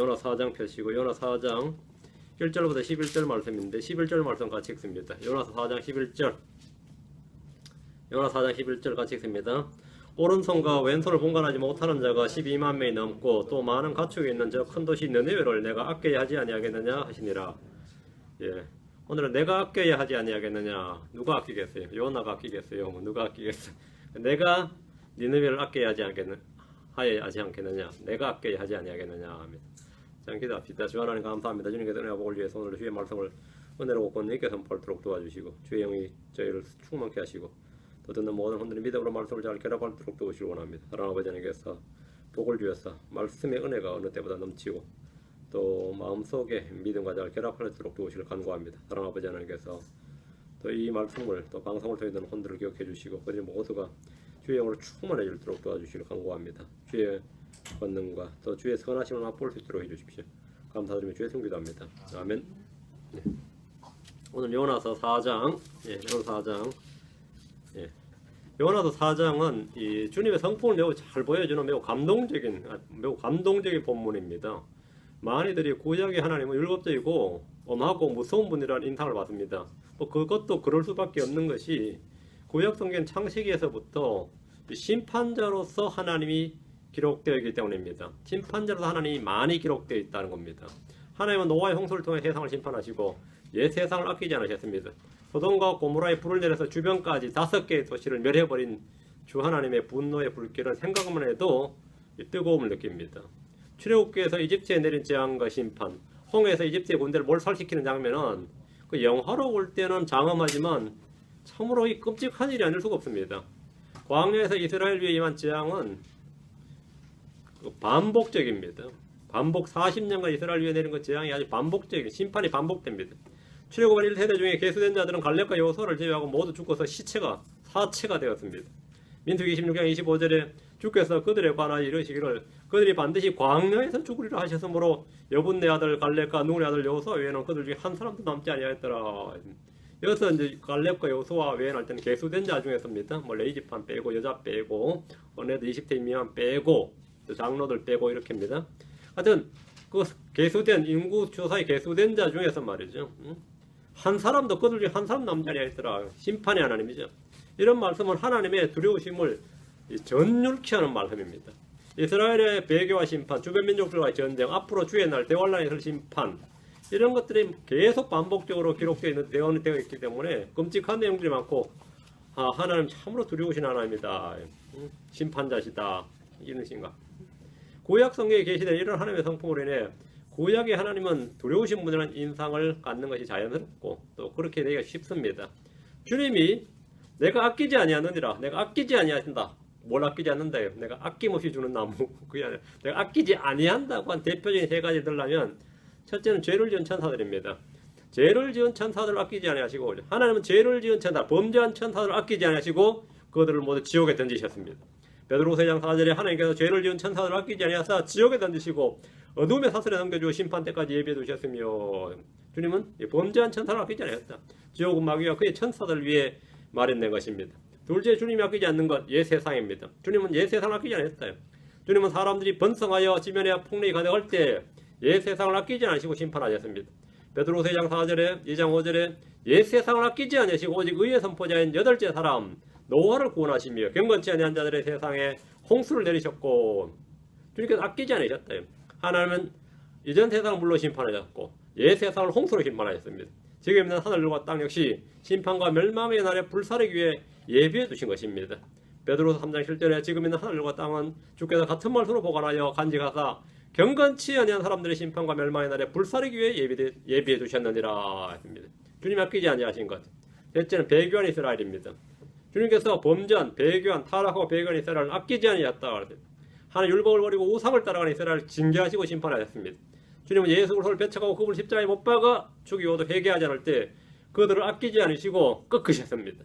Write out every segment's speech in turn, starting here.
요나 4장 펴시고 요나 4장 1절부터 11절 말씀인데 11절 말씀 같이 읽습니다. 요나 4장 11절 요나 4장 11절 같이 읽습니다. 오른손과 왼손을 분간하지 못하는 자가 12만 명이 넘고 또 많은 가축이 있는 저 큰 도시 느네웨를 내가 아껴야 하지 아니하겠느냐 하시니라. 예. 오늘은 내가 아껴야 하지 아니하겠느냐. 누가 아끼겠어요? 요나가 아끼겠어요? 누가 아끼겠어요? 내가 니느웨를 아껴야 하지 않겠느냐. 내가 아껴야 하지 아니하겠느냐 합니다. 자, 기도합시다. 주 하나님 감사합니다. 주님께서 은혜와 복을 위해서 오늘 주의 말씀을 은혜로 권능있게 선포하도록 도와주시고 주의 영이 저희를 충만케 하시고 또 듣는 모든 분들이 믿음으로 말씀을 잘 결합하도록 도우시기 원합니다. 사랑하는 아버지 하나님께서 복을 주셔서 말씀의 은혜가 어느 때보다 넘치고 또 마음속에 믿음과 잘 결합하도록 도우시기를 간구합니다. 사랑하는 아버지 하나님께서 또 이 말씀을 또 방송을 통해 듣는 분들을 기억해 주시고 그들 모두가 주의 영으로 충만해지도록 도와주시기를 간구합니다. 주의 권능과 또 주의 선하심을 맛볼 수 있도록 해주십시오. 감사드리며 주의 성기도합니다. 아멘. 네. 오늘 요나서 4장, 요나서 4장, 요나서 4장은 이 주님의 성품을 매우 잘 보여주는 매우 감동적인 본문입니다. 많이들이 구약의 하나님은 율법적이고 엄하고 무서운 분이라는 인상을 받습니다. 뭐 그것도 그럴 수밖에 없는 것이 구약 성경 창세기에서부터 심판자로서 하나님이 기록되어 있기 때문입니다. 심판자로서 하나님이 많이 기록되어 있다는 겁니다. 하나님은 노아의 홍수를 통해 세상을 심판하시고 옛 세상을 아끼지 않으셨습니다. 소돔과 고모라에 불을 내려서 주변까지 5개의 도시를 멸해버린 주 하나님의 분노의 불길은 생각만 해도 뜨거움을 느낍니다. 출애굽기에서 이집트에 내린 재앙과 심판, 홍해에서 이집트의 군대를 몰살시키는 장면은 그 영화로 볼 때는 장엄하지만 참으로 이 끔찍한 일이 아닐 수가 없습니다. 광야에서 이스라엘 위에 임한 재앙은 반복적입니다. 반복 40년간 이스라엘 위에 내린 그 재앙이 아주 반복적인 심판이 반복됩니다. 출애굽한 1세대 중에 계수된 자들은 갈렙과 여호수아를 제외하고 모두 죽어서 사체가 되었습니다. 민수기 26장 25절에 주께서 그들에 관하여 이르시기를 그들이 반드시 광야에서 죽으리라 하셨으므로 여분네 아들 갈렙과 눈의 아들 여호수아 외에는 그들 중에 한 사람도 남지 아니하였더라. 여기서 이제 갈렙과 여호수아 외에는 할 때는 계수된 자 중에서입니다. 뭐 레이지판 빼고 여자 빼고 어느들 20대 미만 빼고 장로들 빼고 이렇게입니다. 하여튼 그 계수된 인구 조사에 계수된 자 중에서 말이죠. 한 사람도 그들 중에 한 사람 남지 아니하였더라. 심판의 하나님이죠. 이런 말씀은 하나님의 두려우심을 전율케 하는 말씀입니다. 이스라엘의 배교와 심판, 주변 민족들과의 전쟁, 앞으로 주의 날 대환란에 있을 심판 이런 것들이 계속 반복적으로 되어 있기 때문에 끔찍한 내용들이 많고 하나님 참으로 두려우신 하나님이다. 심판자시다. 이런 생각. 구약 성경에 계시된 이런 하나님의 성품으로 인해 구약의 하나님은 두려우신 분이라는 인상을 갖는 것이 자연스럽고 또 그렇게 되기가 쉽습니다. 주님이 내가 아끼지 아니하느니라. 내가 아끼지 아니하신다. 뭘 아끼지 않는다요? 내가 아낌없이 주는 나무. 그게 아니라 내가 아끼지 아니한다고 한 대표적인 세 가지 들라면 첫째는 죄를 지은 천사들입니다. 죄를 지은 천사들을 아끼지 아니하시고 하나님은 죄를 지은 천사, 범죄한 천사들을 아끼지 아니하시고 그들을 모두 지옥에 던지셨습니다. 베드로후서 2장 4절에 하나님께서 죄를 지은 천사들을 아끼지 아니하사 지옥에 던지시고 어둠의 사슬에 넘겨주어 심판 때까지 예비해 두셨으며 주님은 범죄한 천사를 아끼지 아니하셨다. 지옥은 마귀와 그의 천사들을 위해 마련된 것입니다. 둘째, 주님이 아끼지 않는 것, 옛 세상입니다. 주님은 옛 세상을 아끼지 않았어요. 주님은 사람들이 번성하여 지면에 폭력이 가득할 때 옛 세상을 아끼지 않으시고 심판하셨습니다. 베드로후서 2장 4절에 2장 5절에 옛 세상을 아끼지 않으시고 오직 의의 선포자인 8째 사람 노아를 구원하시며 경건치 아니한 자들의 세상에 홍수를 내리셨고 주님께서 아끼지 않으셨다. 하나님은 이전 세상을 물로 심판하셨고 옛 세상을 홍수로 심판하셨습니다. 지금 있는 하늘과 땅 역시 심판과 멸망의 날에 불사르기 위해 예비해 두신 것입니다. 베드로서 3장 7절에 지금 있는 하늘과 땅은 주께서 같은 말씀으로 보관하여 간직하사 경건치 아니한 사람들의 심판과 멸망의 날에 불사르기 위해 예비해 두셨느니라 했습니다. 주님 아끼지 아니하신 것. 셋째는 배교한 이스라엘입니다. 주님께서 범죄한, 배교한, 타락하고 배교한 이스라엘을 아끼지 아니하였다. 하나님 율법을 버리고 우상을 따라가는 이스라엘을 징계하시고 심판하셨습니다. 주님은 예수 그리스도를 배척하고 그분을 십자가에 못 박아 죽이고도 회개하지 않을 때 그들을 아끼지 않으시고 꺾으셨습니다.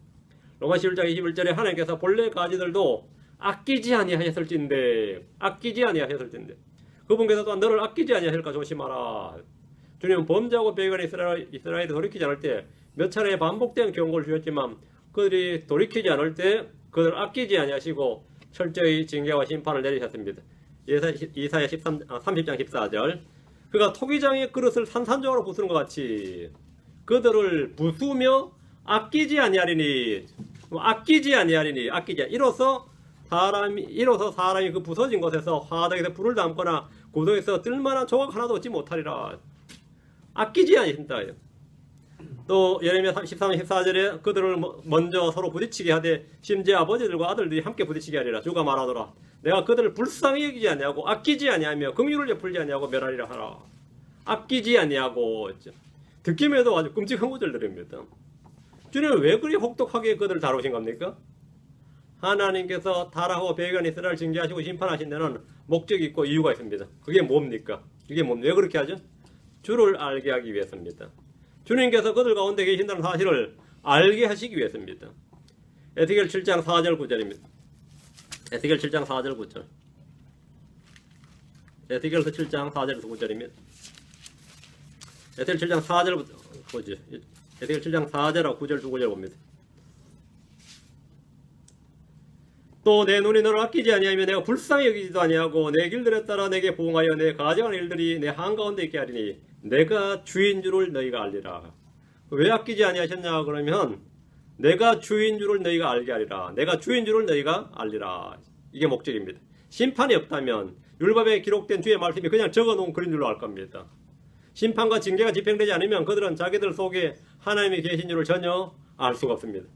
로마서 1장 21절에 하나님께서 본래 가지들도 아끼지 아니하셨을진데 그분께서 또한 너를 아끼지 아니하실까 조심하라. 주님은 범죄하고 배교한 이스라엘이 돌이키지 않을 때 몇 차례 반복된 경고를 주셨지만 그들이 돌이키지 않을 때 그들을 아끼지 아니하시고 철저히 징계와 심판을 내리셨습니다. 이사야 30장 14절 그가 토기장의 그릇을 산산조각으로 부수는 것 같이 그들을 부수며 아끼지 아니하리니 이로써 사람이 그 부서진 곳에서 화덕에서 불을 담거나 고동에서 뜰만한 조각 하나도 얻지 못하리라. 아끼지 아니한다. 또 예레미야 13장 14절에 그들을 먼저 서로 부딪히게 하되 심지어 아버지들과 아들들이 함께 부딪히게 하리라. 주가 말하노라. 내가 그들을 불쌍히 여기지 아니하고 아끼지 아니하며 긍휼을 베풀지 아니하고 멸하리라 하라. 아끼지 아니하고 듣기에도 아주 끔찍한 구절들입니다. 주님은 왜 그리 혹독하게 그들을 다루신 겁니까? 하나님께서 타락하고 배교한 이스라엘을 징계하시고 심판하신 데는 목적이 있고 이유가 있습니다. 그게 뭡니까? 왜 그렇게 하죠? 주를 알게 하기 위해서입니다. 주님께서 그들 가운데 계신다는 사실을 알게 하시기 위해서입니다. 에스겔 7장 4절 9절입니다. 에스겔 7장 4절 9절. 에스겔서 7장 4절에서 9절입니다. 에스겔 7장 4절부터 보죠. 에스겔 7장 4절하고 9절 두 구절 봅니다. 또 내 눈이 너를 아끼지 아니하며 내가 불쌍히 여기지도 아니하고 내 길들에 따라 내게 보응하여 내 가정한 일들이 내 한가운데 있게 하리니 내가 주인 줄을 너희가 알리라. 왜 아끼지 아니하셨냐 그러면 내가 주인 줄을 너희가 알게 하리라. 내가 주인 줄을 너희가 알리라. 이게 목적입니다. 심판이 없다면 율법에 기록된 주의 말씀이 그냥 적어놓은 그린 줄로 알 겁니다. 심판과 징계가 집행되지 않으면 그들은 자기들 속에 하나님이 계신 줄을 전혀 알 수가 없습니다.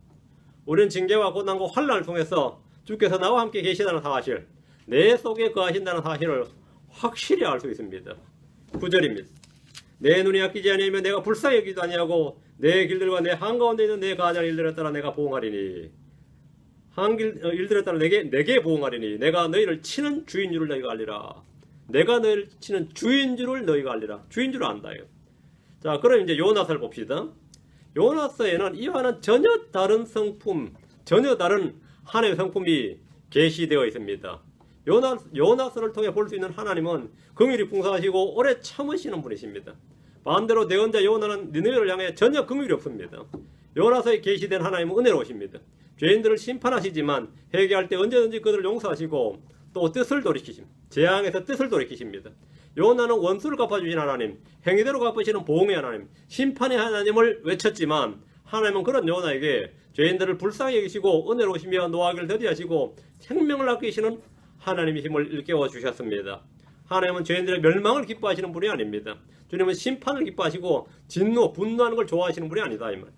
우리는 징계와 고난과 환난을 통해서 주께서 나와 함께 계시다는 사실, 내 속에 거하신다는 사실을 확실히 알 수 있습니다. 9절입니다. 내 눈이 아끼지 아니하며 내가 불쌍히 여기지도 아니하고 내 길들과 내 한가운데 있는 내 가장 일들에 따라 내가 보응하리니 일들에 따라 내게 보응하리니 내가 너희를 치는 주인 줄을 너희가 알리라. 내가 너희를 치는 주인 줄을 너희가 알리라. 주인 줄을 안다요. 자, 그럼 이제 요나서를 봅시다. 요나서에는 이와는 전혀 다른 성품, 전혀 다른 하나님의 성품이 계시되어 있습니다. 요나서를 통해 볼 수 있는 하나님은 긍휼이 풍성하시고 오래 참으시는 분이십니다. 반대로 내언자 요나는 니느웨를 향해 전혀 긍휼이 없습니다. 요나서에 계시된 하나님은 은혜로우십니다. 죄인들을 심판하시지만 회개할 때 언제든지 그들을 용서하시고 또 뜻을 돌이키십니다. 재앙에서 뜻을 돌이키십니다. 요나는 원수를 갚아주신 하나님, 행위대로 갚으시는 보응의 하나님, 심판의 하나님을 외쳤지만 하나님은 그런 요나에게 죄인들을 불쌍히 여기시고 은혜로우시며 노하기를 더디하시고 생명을 아끼시는 하나님이심을 일깨워 주셨습니다. 하나님은 죄인들의 멸망을 기뻐하시는 분이 아닙니다. 주님은 심판을 기뻐하시고 진노, 분노하는 걸 좋아하시는 분이 아니다 이 말.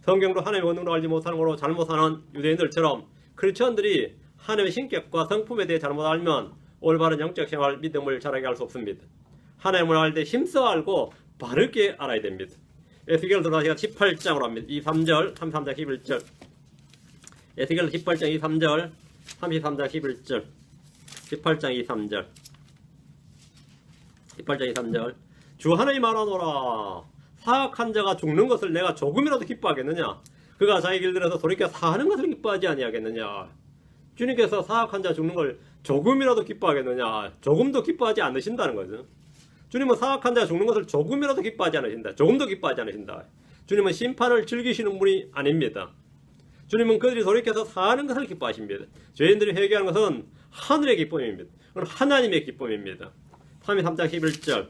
성경도 하나님의 원능을 알지 못하는 거로 잘못 사는 유대인들처럼 크리스천들이 하나님의 신격과 성품에 대해 잘못 알면 올바른 영적 생활, 믿음을 자라게 할 수 없습니다. 하나님을 알 때 힘써 알고 바르게 알아야 됩니다. 에스겔 들어가시가 18장으로 합니다. 23절, 33장 11절. 에스겔 18장 23절, 33장 11절. 18장 23절. 18장 23절. 주 하나님 말하노라. 사악한 자가 죽는 것을 내가 조금이라도 기뻐하겠느냐? 그가 자기 길들에서 돌이켜 사는 것을 기뻐하지 아니하겠느냐? 주님께서 사악한 자 죽는 걸 조금이라도 기뻐하겠느냐? 조금도 기뻐하지 않으신다는 거죠. 주님은 사악한 자 죽는 것을 조금이라도 기뻐하지 않으신다. 조금도 기뻐하지 않으신다. 주님은 심판을 즐기시는 분이 아닙니다. 주님은 그들이 돌이켜서 사는 것을 기뻐하십니다. 죄인들이 회개하는 것은 하늘의 기쁨입니다. 그건 하나님의 기쁨입니다. 33장 11절.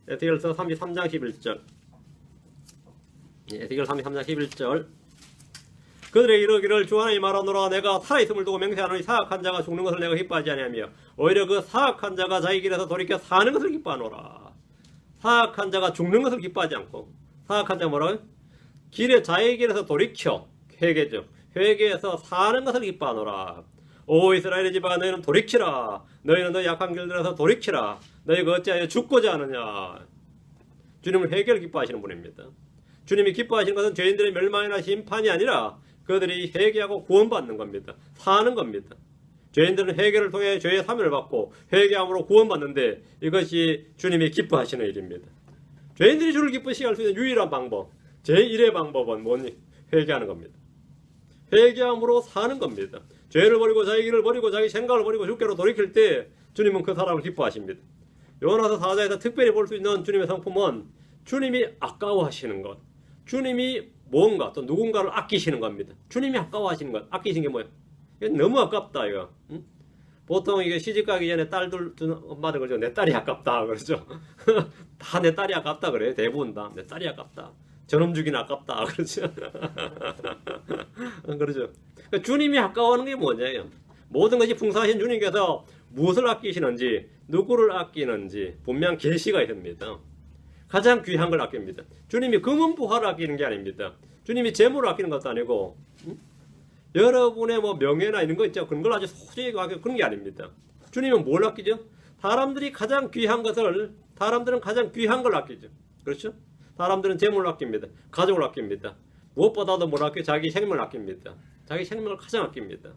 에스겔서 33장 11절. 에스겔 33장 11절. 그들의 이르기를 주 하나님 말하노라. 내가 살아있음을 두고 맹세하노니 사악한 자가 죽는 것을 내가 기뻐하지 아니하며 오히려 그 사악한 자가 자기 길에서 돌이켜 사는 것을 기뻐하노라. 사악한 자가 죽는 것을 기뻐하지 않고, 사악한 자가 뭐라고요? 자기 길에서 돌이켜, 회개죠. 회개해서 사는 것을 기뻐하노라. 오 이스라엘의 집아 너희는 돌이키라. 너희는 너 약한 길들에서 돌이키라. 너희가 어찌하여 죽고자 하느냐. 주님은 회개를 기뻐하시는 분입니다. 주님이 기뻐하시는 것은 죄인들의 멸망이나 심판이 아니라 그들이 회개하고 구원받는 겁니다. 사는 겁니다. 죄인들은 회개를 통해 죄의 사면을 받고 회개함으로 구원받는데 이것이 주님이 기뻐하시는 일입니다. 죄인들이 주를 기쁘시게 할 수 있는 유일한 방법, 제1의 방법은 뭐니? 회개하는 겁니다. 회개함으로 사는 겁니다. 죄를 버리고 자기 길을 버리고 자기 생각을 버리고 주께로 돌이킬 때 주님은 그 사람을 기뻐하십니다. 요나서 4장에서 특별히 볼 수 있는 주님의 성품은 주님이 아까워하시는 것, 주님이 뭔가 또 누군가를 아끼시는 겁니다. 주님이 아까워하시는 것, 아끼신 게 뭐예요? 너무 아깝다 이거. 응? 보통 이게 시집 가기 전에 딸들 둔 엄마들 그러죠. 내 딸이 아깝다 그러죠. 다 내 딸이 아깝다 그래요. 대부분 다 내 딸이 아깝다. 저놈 주긴 아깝다 그러죠. 그러죠. 그러니까 주님이 아까워하는 게 뭐냐요? 모든 것이 풍성하신 주님께서 무엇을 아끼시는지, 누구를 아끼는지 분명 계시가 있습니다. 가장 귀한 걸 아낍니다. 주님이 금은 부화를 아끼는 게 아닙니다. 주님이 재물을 아끼는 것도 아니고, 여러분의 뭐 명예나 이런 거 있죠. 그런 걸 아주 소중히 아끼는 그런 게 아닙니다. 주님은 뭘 아끼죠? 사람들이 가장 귀한 것을, 사람들은 가장 귀한 걸 아끼죠. 그렇죠? 사람들은 재물을 아낍니다. 가족을 아낍니다. 무엇보다도 뭘 아껴? 자기 생명을 아낍니다. 자기 생명을 가장 아낍니다.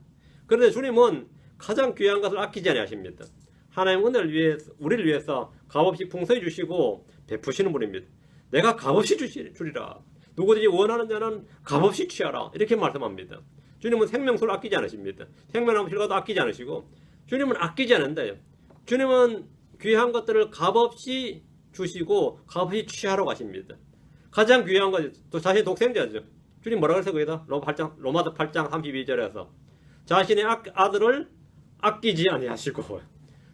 그런데 주님은 가장 귀한 것을 아끼지 아니하십니다. 하나님 은혜를 위해서, 우리를 위해서 값없이 풍성히 주시고 베푸시는 분입니다. 내가 값없이 주리라. 누구든지 원하는 자는 값없이 취하라. 이렇게 말씀합니다. 주님은 생명수를 아끼지 않으십니다. 생명나무 실과도 아끼지 않으시고, 주님은 아끼지 않는다요. 주님은 귀한 것들을 값없이 주시고 값없이 취하러 가십니다. 가장 귀한 것, 또 자신의 독생자죠. 주님 뭐라 그랬어요? 거기다 로마서 8장 32절에서 자신의 아들을 아끼지 아니하시고,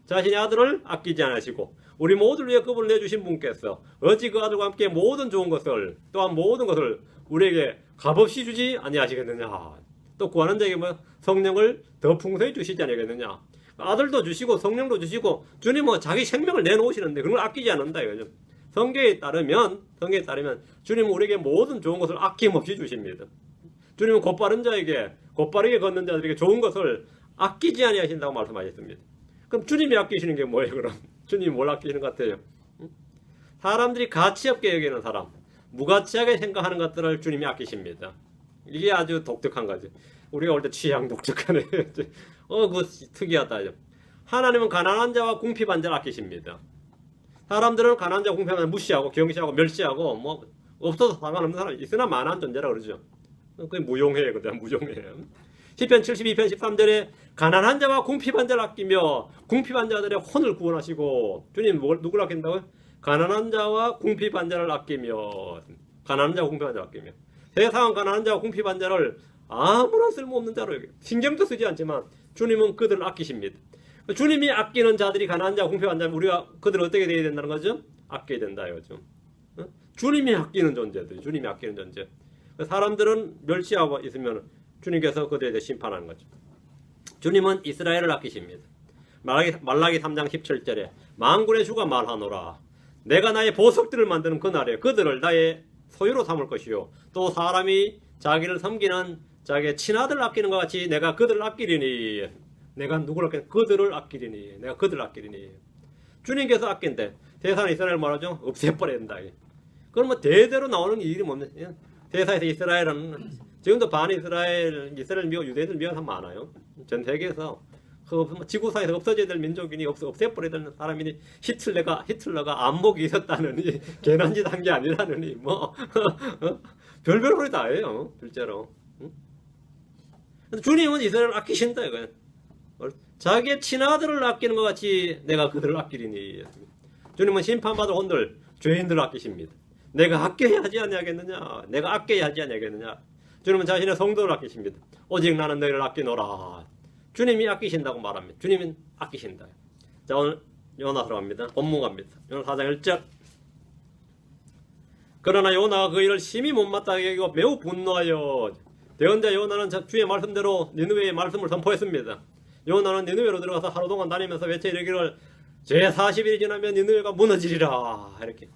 자신의 아들을 아끼지 않으시고 우리 모두를 위해 그분을 내주신 분께서 어찌 그 아들과 함께 모든 좋은 것을, 또한 모든 것을 우리에게 값없이 주지 아니하시겠느냐. 또 구하는 자에게 뭐 성령을 더 풍성히 주시지 아니하겠느냐. 아들도 주시고 성령도 주시고 주님은 자기 생명을 내놓으시는데 그런 걸 아끼지 않는다 이거죠. 성경에 따르면 주님은 우리에게 모든 좋은 것을 아낌없이 주십니다. 주님은 곧바른 자에게, 곧바르게 걷는 자들에게 좋은 것을 아끼지 아니하신다고 말씀하셨습니다. 그럼 주님이 아끼시는 게 뭐예요? 그럼 주님이 뭘 아끼시는 것 같아요? 사람들이 가치없게 여기는 사람, 무가치하게 생각하는 것들을 주님이 아끼십니다. 이게 아주 독특한 거죠. 우리가 올 때 취향 독특하네. 그거 특이하다. 하나님은 가난한 자와 궁핍한 자를 아끼십니다. 사람들은 가난한 자와 궁핍한 자를 무시하고 경시하고 멸시하고 뭐 없어서 상관없는 사람이 있으나 만한 존재라 그러죠. 그게 무용해. 무용해. 시편 72편 13절에 가난한 자와 궁핍한 자를 아끼며 궁핍한 자들의 혼을 구원하시고, 주님 누구를 아낀다고요? 가난한 자와 궁핍한 자를 아끼며, 가난한 자와 궁핍한 자를 아끼며. 세상은 가난한 자와 궁핍한 자를 아무런 쓸모없는 자로 여겨요. 신경도 쓰지 않지만 주님은 그들을 아끼십니다. 주님이 아끼는 자들이 가난한 자와 궁핍한 자면 우리가 그들을 어떻게 되어야 된다는 거죠? 아껴야 된다 이거죠. 주님이 아끼는 존재들, 주님이 아끼는 존재. 사람들은 멸시하고 있으면 주님께서 그들에 대해 심판하는 거죠. 주님은 이스라엘을 아끼십니다. 말라기 3장 17절에 만군의 주가 말하노라. 내가 나의 보석들을 만드는 그날에 그들을 나의 소유로 삼을 것이요. 또 사람이 자기를 섬기는 자기의 친아들을 아끼는 것 같이 내가 그들을 아끼리니. 내가 누구를 아끼니? 그들을 아끼리니. 내가 그들을 아끼리니. 주님께서 아낀데 세상에 이스라엘 말하죠? 없애버려야 된다. 그러면 대대로 나오는 일이 뭡니까? 세상에서 이스라엘은 지금도 반이스라엘, 유대인들 미워하는 사람 많아요. 전 세계에서 지구상에서 없어져야 될 민족이니 없애버려야 되는 사람이니 히틀러가 안목이 있었다느니 괜한 짓 한 게 아니라느니 뭐 별별 소리 다 해요. 실제로. 주님은 이스라엘을 아끼신다 이거예요. 자기의 친아들을 아끼는 것 같이 내가 그들을 아끼리니. 주님은 심판받을 혼들, 죄인들을 아끼십니다. 내가 아껴야 하지 아니하겠느냐. 내가 아껴야 하지 아니하겠느냐. 주님은 자신의 성도를 아끼십니다. 오직 나는 너희를 아끼노라. 주님이 아끼신다고 말합니다. 주님은 아끼신다. 자, 오늘 요나서로 갑니다. 본문 갑니다. 요나 4장 1절. 그러나 요나가 그 일을 심히 못마땅하게 여기고 매우 분노하여 대언자 요나는 주의 말씀대로 니느웨의 말씀을 선포했습니다. 요나는 니느웨로 들어가서 하루 동안 다니면서 외쳐 이르기를 제 40일이 지나면 니느웨가 무너지리라. 이렇게.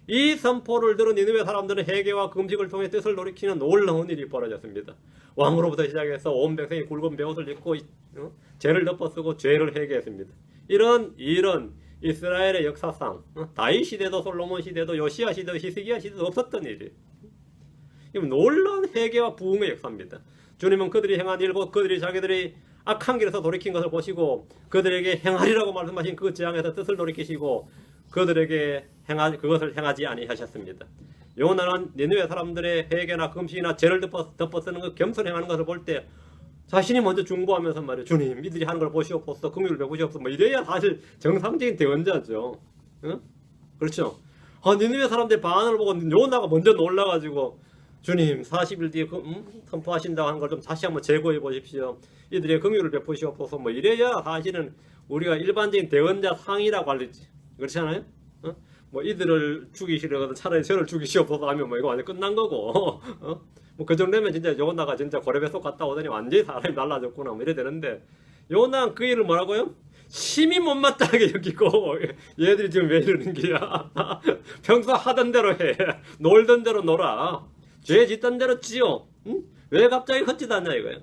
이 선포를 들은 니느웨 사람들은 회개와 금식을 통해 뜻을 돌이키는 놀라운 일이 벌어졌습니다. 왕으로부터 시작해서 온 백성이 굵은 베옷을 입고 죄를 덮어쓰고 죄를 회개했습니다. 이런 이스라엘의 역사상 다윗 시대도 솔로몬 시대도 요시야 시대도 히스기야 시대도 없었던 일이에요. 놀라운 회개와 부흥의 역사입니다. 주님은 그들이 행한 일고 그들이 자기들이 악한 길에서 돌이킨 것을 보시고 그들에게 행하리라고 말씀하신 그 재앙에서 뜻을 돌이키시고 그들에게 그것을 행하지 아니하셨습니다. 요나는 니느웨 사람들의 회개나 금식이나 죄를 덮어쓰는 그 겸손히 행하는 것을 볼 때 자신이 먼저 중보하면서 말이에요. 주님 이들이 하는 걸 보시옵소서, 긍휼을 베푸시옵소서. 뭐 이래야 사실 정상적인 대언자죠. 응? 그렇죠. 니느웨 사람들의 반응을 보고 요나가 먼저 놀라가지고 주님 40일 뒤에 선포하신다고 한 걸 좀 다시 한번 재고해 보십시오. 이들의 긍휼을 베푸시옵소서. 뭐 이래야 사실은 우리가 일반적인 대언자 상이라고 알지. 그렇지 않아요? 뭐 이들을 죽이시려거든 차라리 저를 죽이시옵소서 하면 뭐 이거 완전 끝난 거고. 뭐 그 정도면 진짜 요나가 진짜 고래뱃속 갔다 오더니 완전히 사람이 달라졌구나 뭐 이래 되는데, 요나는 그 일을 뭐라고요? 심히 못마땅하게 여기고, 얘들이 지금 왜 이러는 게야? 평소 하던 대로 해. 놀던 대로 놀아. 죄 짓던 대로 지어. 응? 왜 갑자기 헛짓하냐 이거예요.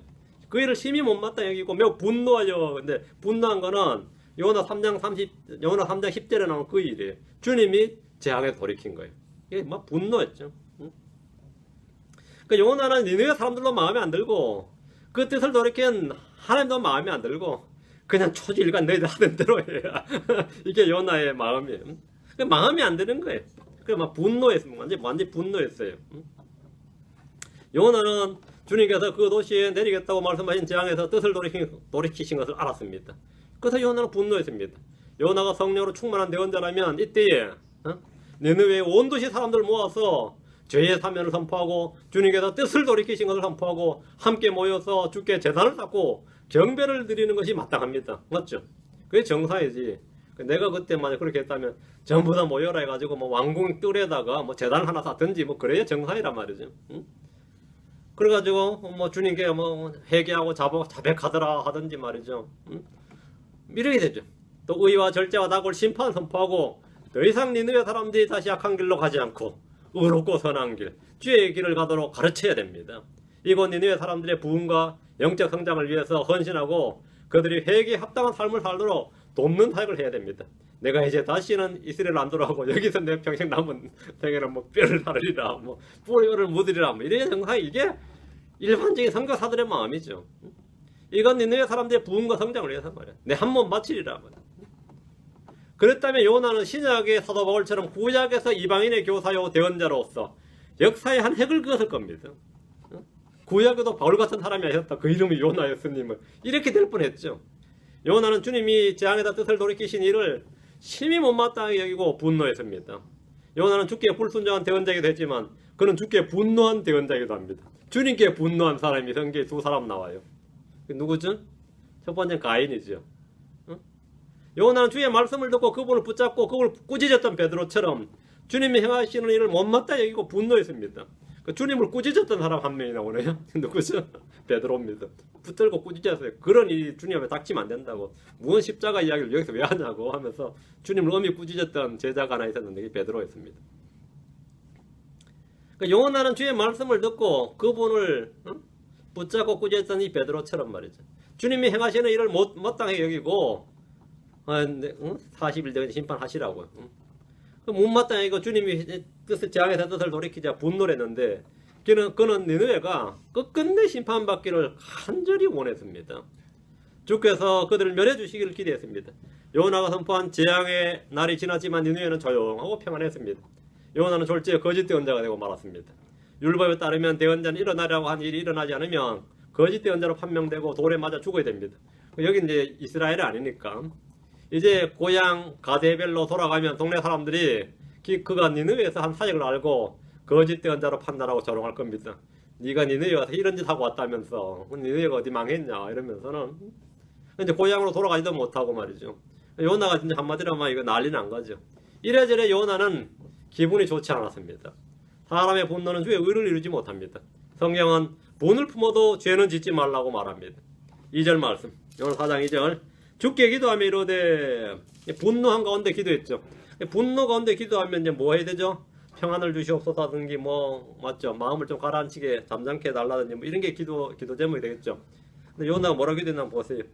그 일을 심히 못마땅하게 여기고 매우 분노하여. 근데 분노한 거는 요나 3장 10절에 나온 그 일이에요. 주님이 재앙에 돌이킨 거예요. 이게 막 분노했죠. 응? 그 요나는 니느웨 사람들도 마음에 안 들고, 그 뜻을 돌이킨 하나님도 마음에 안 들고, 그냥 초지일관 너희들 하던 대로 해야. 이게 요나의 마음이에요. 마음이 안 드는 거예요. 그래 막 분노했어요. 완전히 분노했어요. 요나는 주님께서 그 도시에 내리겠다고 말씀하신 재앙에서 뜻을 돌이키신 것을 알았습니다. 그래서 요나는 분노했습니다. 요나가 성령으로 충만한 대언자라면 이때에 니느웨의 온 도시 사람들 모아서 죄의 사면을 선포하고 주님께서 뜻을 돌이키신 것을 선포하고 함께 모여서 주께 제단을 쌓고 경배를 드리는 것이 마땅합니다. 맞죠? 그게 정상이지. 내가 그때 만약 그렇게 했다면 전부 다 모여라 해가지고 뭐 왕궁 뜰에다가 뭐 제단을 하나 쌓든지 뭐 그래야 정상이란 말이죠. 응? 그래가지고 뭐 주님께 뭐 회개하고 자백하더라 하든지 말이죠. 응? 이렇게 되죠. 또 의와 절제와 낙올 심판 선포하고 더 이상 니느웨 사람들이 다시 악한 길로 가지 않고 의롭고 선한 길, 주의 길을 가도록 가르쳐야 됩니다. 이곳 니느웨 사람들의 부흥과 영적 성장을 위해서 헌신하고 그들이 회개에 합당한 삶을 살도록 돕는 사역을 해야 됩니다. 내가 이제 다시는 이스라엘 안 돌아가고 여기서 내 평생 남은 생애는 뭐 뼈를 사르리라, 뭐 뿔을 묻으리라, 뭐 이런 정상, 이게 일반적인 선교사들의 마음이죠. 이건 니느웨 사람들의 부흥과 성장을 위해서 말이야. 내 한 몸 바치리라 말이야. 그랬다면 요나는 신약의 사도 바울처럼 구약에서 이방인의 교사요 대언자로서 역사의 한 획을 그었을 겁니다. 구약에도 바울 같은 사람이 하셨다. 그 이름이 요나였으님은 이렇게 될 뻔했죠. 요나는 주님이 재앙에다 뜻을 돌이키신 일을 심히 못마땅하게 여기고 분노했습니다. 요나는 주께 불순종한 대언자이기도 했지만 그는 주께 분노한 대언자이기도 합니다. 주님께 분노한 사람이 성경에 두 사람 나와요. 누구죠? 첫 번째는 가인이죠. 요나는 주의 말씀을 듣고 그분을 붙잡고 그분을 꾸짖었던 베드로처럼 주님이 행하시는 일을 못마땅히 여기고 분노했습니다. 그 주님을 꾸짖었던 사람 한 명이 나오네요. 누구죠? 베드로입니다. 붙들고 꾸짖었어요. 그런 일이 주님에 닥치면 안 된다고. 무슨 십자가 이야기를 여기서 왜 하냐고 하면서 주님을 엄히 꾸짖었던 제자가 하나 있었는데 그게 베드로였습니다. 그러니까 요나는 주의 말씀을 듣고 그분을 붙잡고 꾸짖었던 이 베드로처럼 말이죠. 주님이 행하시는 일을 못마땅하게 여기고 40일 전에 심판하시라고요. 못마땅해 이거 주님이 뜻을 재앙에서 뜻을 돌이키자 분노를 했는데 그는 니느웨가 끝끝내 심판받기를 간절히 원했습니다. 주께서 그들을 멸해 주시기를 기대했습니다. 요나가 선포한 재앙의 날이 지났지만 니느웨는 조용하고 평안했습니다. 요나는 졸지에 거짓 대언자가 되고 말았습니다. 율법에 따르면 대언자는 일어나려고 한 일이 일어나지 않으면 거짓 대언자로 판명되고 돌에 맞아 죽어야 됩니다. 여기 이제 이스라엘이 아니니까 이제 고향 가데벨로 돌아가면 동네 사람들이 그가 니느웨에서 한 사역을 알고 거짓 대언자로 판단하고 조롱할 겁니다. 네가 니느웨 와서 이런 짓 하고 왔다면서 니느웨가 어디 망했냐 이러면서는 이제 고향으로 돌아가지도 못하고 말이죠. 요나가 진짜 한마디로 하면 이거 난리 난 거죠. 이래저래 요나는 기분이 좋지 않았습니다. 사람의 분노는 주의 의를 이루지 못합니다. 성경은 분을 품어도 죄는 짓지 말라고 말합니다. 2절 말씀, 요나 4장 2절, 주께 기도하며 이르되, 분노한 가운데 기도했죠. 분노 가운데 기도하면 이제 뭐 해야 되죠? 평안을 주시옵소서 하든지 뭐 맞죠? 마음을 좀 가라앉히게 잠잠케 해달라든지 뭐 이런 게 기도 제목이 되겠죠. 근데 요나가 뭐라고 기도했나 한번 보세요.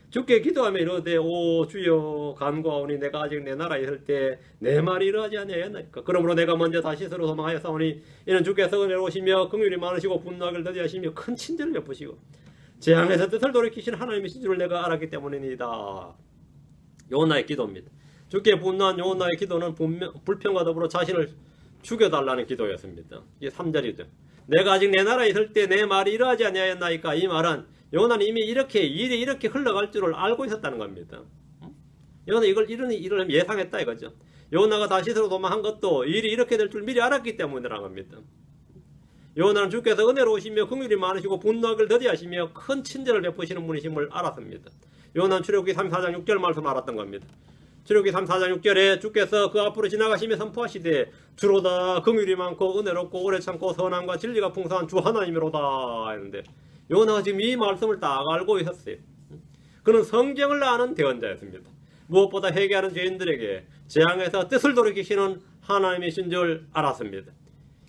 주께 기도하며 이르되 오 주여 간구하오니 내가 아직 내 나라에 있을 때 내 말이 이러하지 아니하였나이까. 그러므로 내가 먼저 다시스로 도망하였사오니 이는 주께서 은혜로우시며 긍휼이 많으시고 분노하기를 더디하시며 큰 친절을 베푸시고 재앙에서 뜻을 돌이키신 하나님이신 줄을 내가 알았기 때문이니이다. 요나의 기도입니다. 주께 분노한 요나의 기도는 불평과 더불어 자신을 죽여달라는 기도였습니다. 이게 3절이죠. 내가 아직 내 나라에 있을 때 내 말이 이러하지 아니하였나이까. 이 말은 요나는 이미 일이 이렇게 흘러갈 줄을 알고 있었다는 겁니다. 요나는 이런 일을 예상했다 이거죠. 요나가 다시스로 도망한 것도 일이 이렇게 될 줄 미리 알았기 때문이라는 겁니다. 요나는 주께서 은혜로우시며 긍휼이 많으시고 분노하기를 더디하시며 큰 친절을 베푸시는 분이심을 알았습니다. 요나는 출애굽기 34장 6절 말씀 알았던 겁니다. 출애굽기 34장 6절에 주께서 그 앞으로 지나가시며 선포하시되 주로다 긍휼이 많고 은혜롭고 오래 참고 선함과 진리가 풍성한 주 하나님이로다 했는데 요나가 지금 이 말씀을 딱 알고 있었어요. 그는 성경을 아는 대언자였습니다. 무엇보다 회개하는 죄인들에게 재앙에서 뜻을 돌이키시는 하나님이신 줄 알았습니다.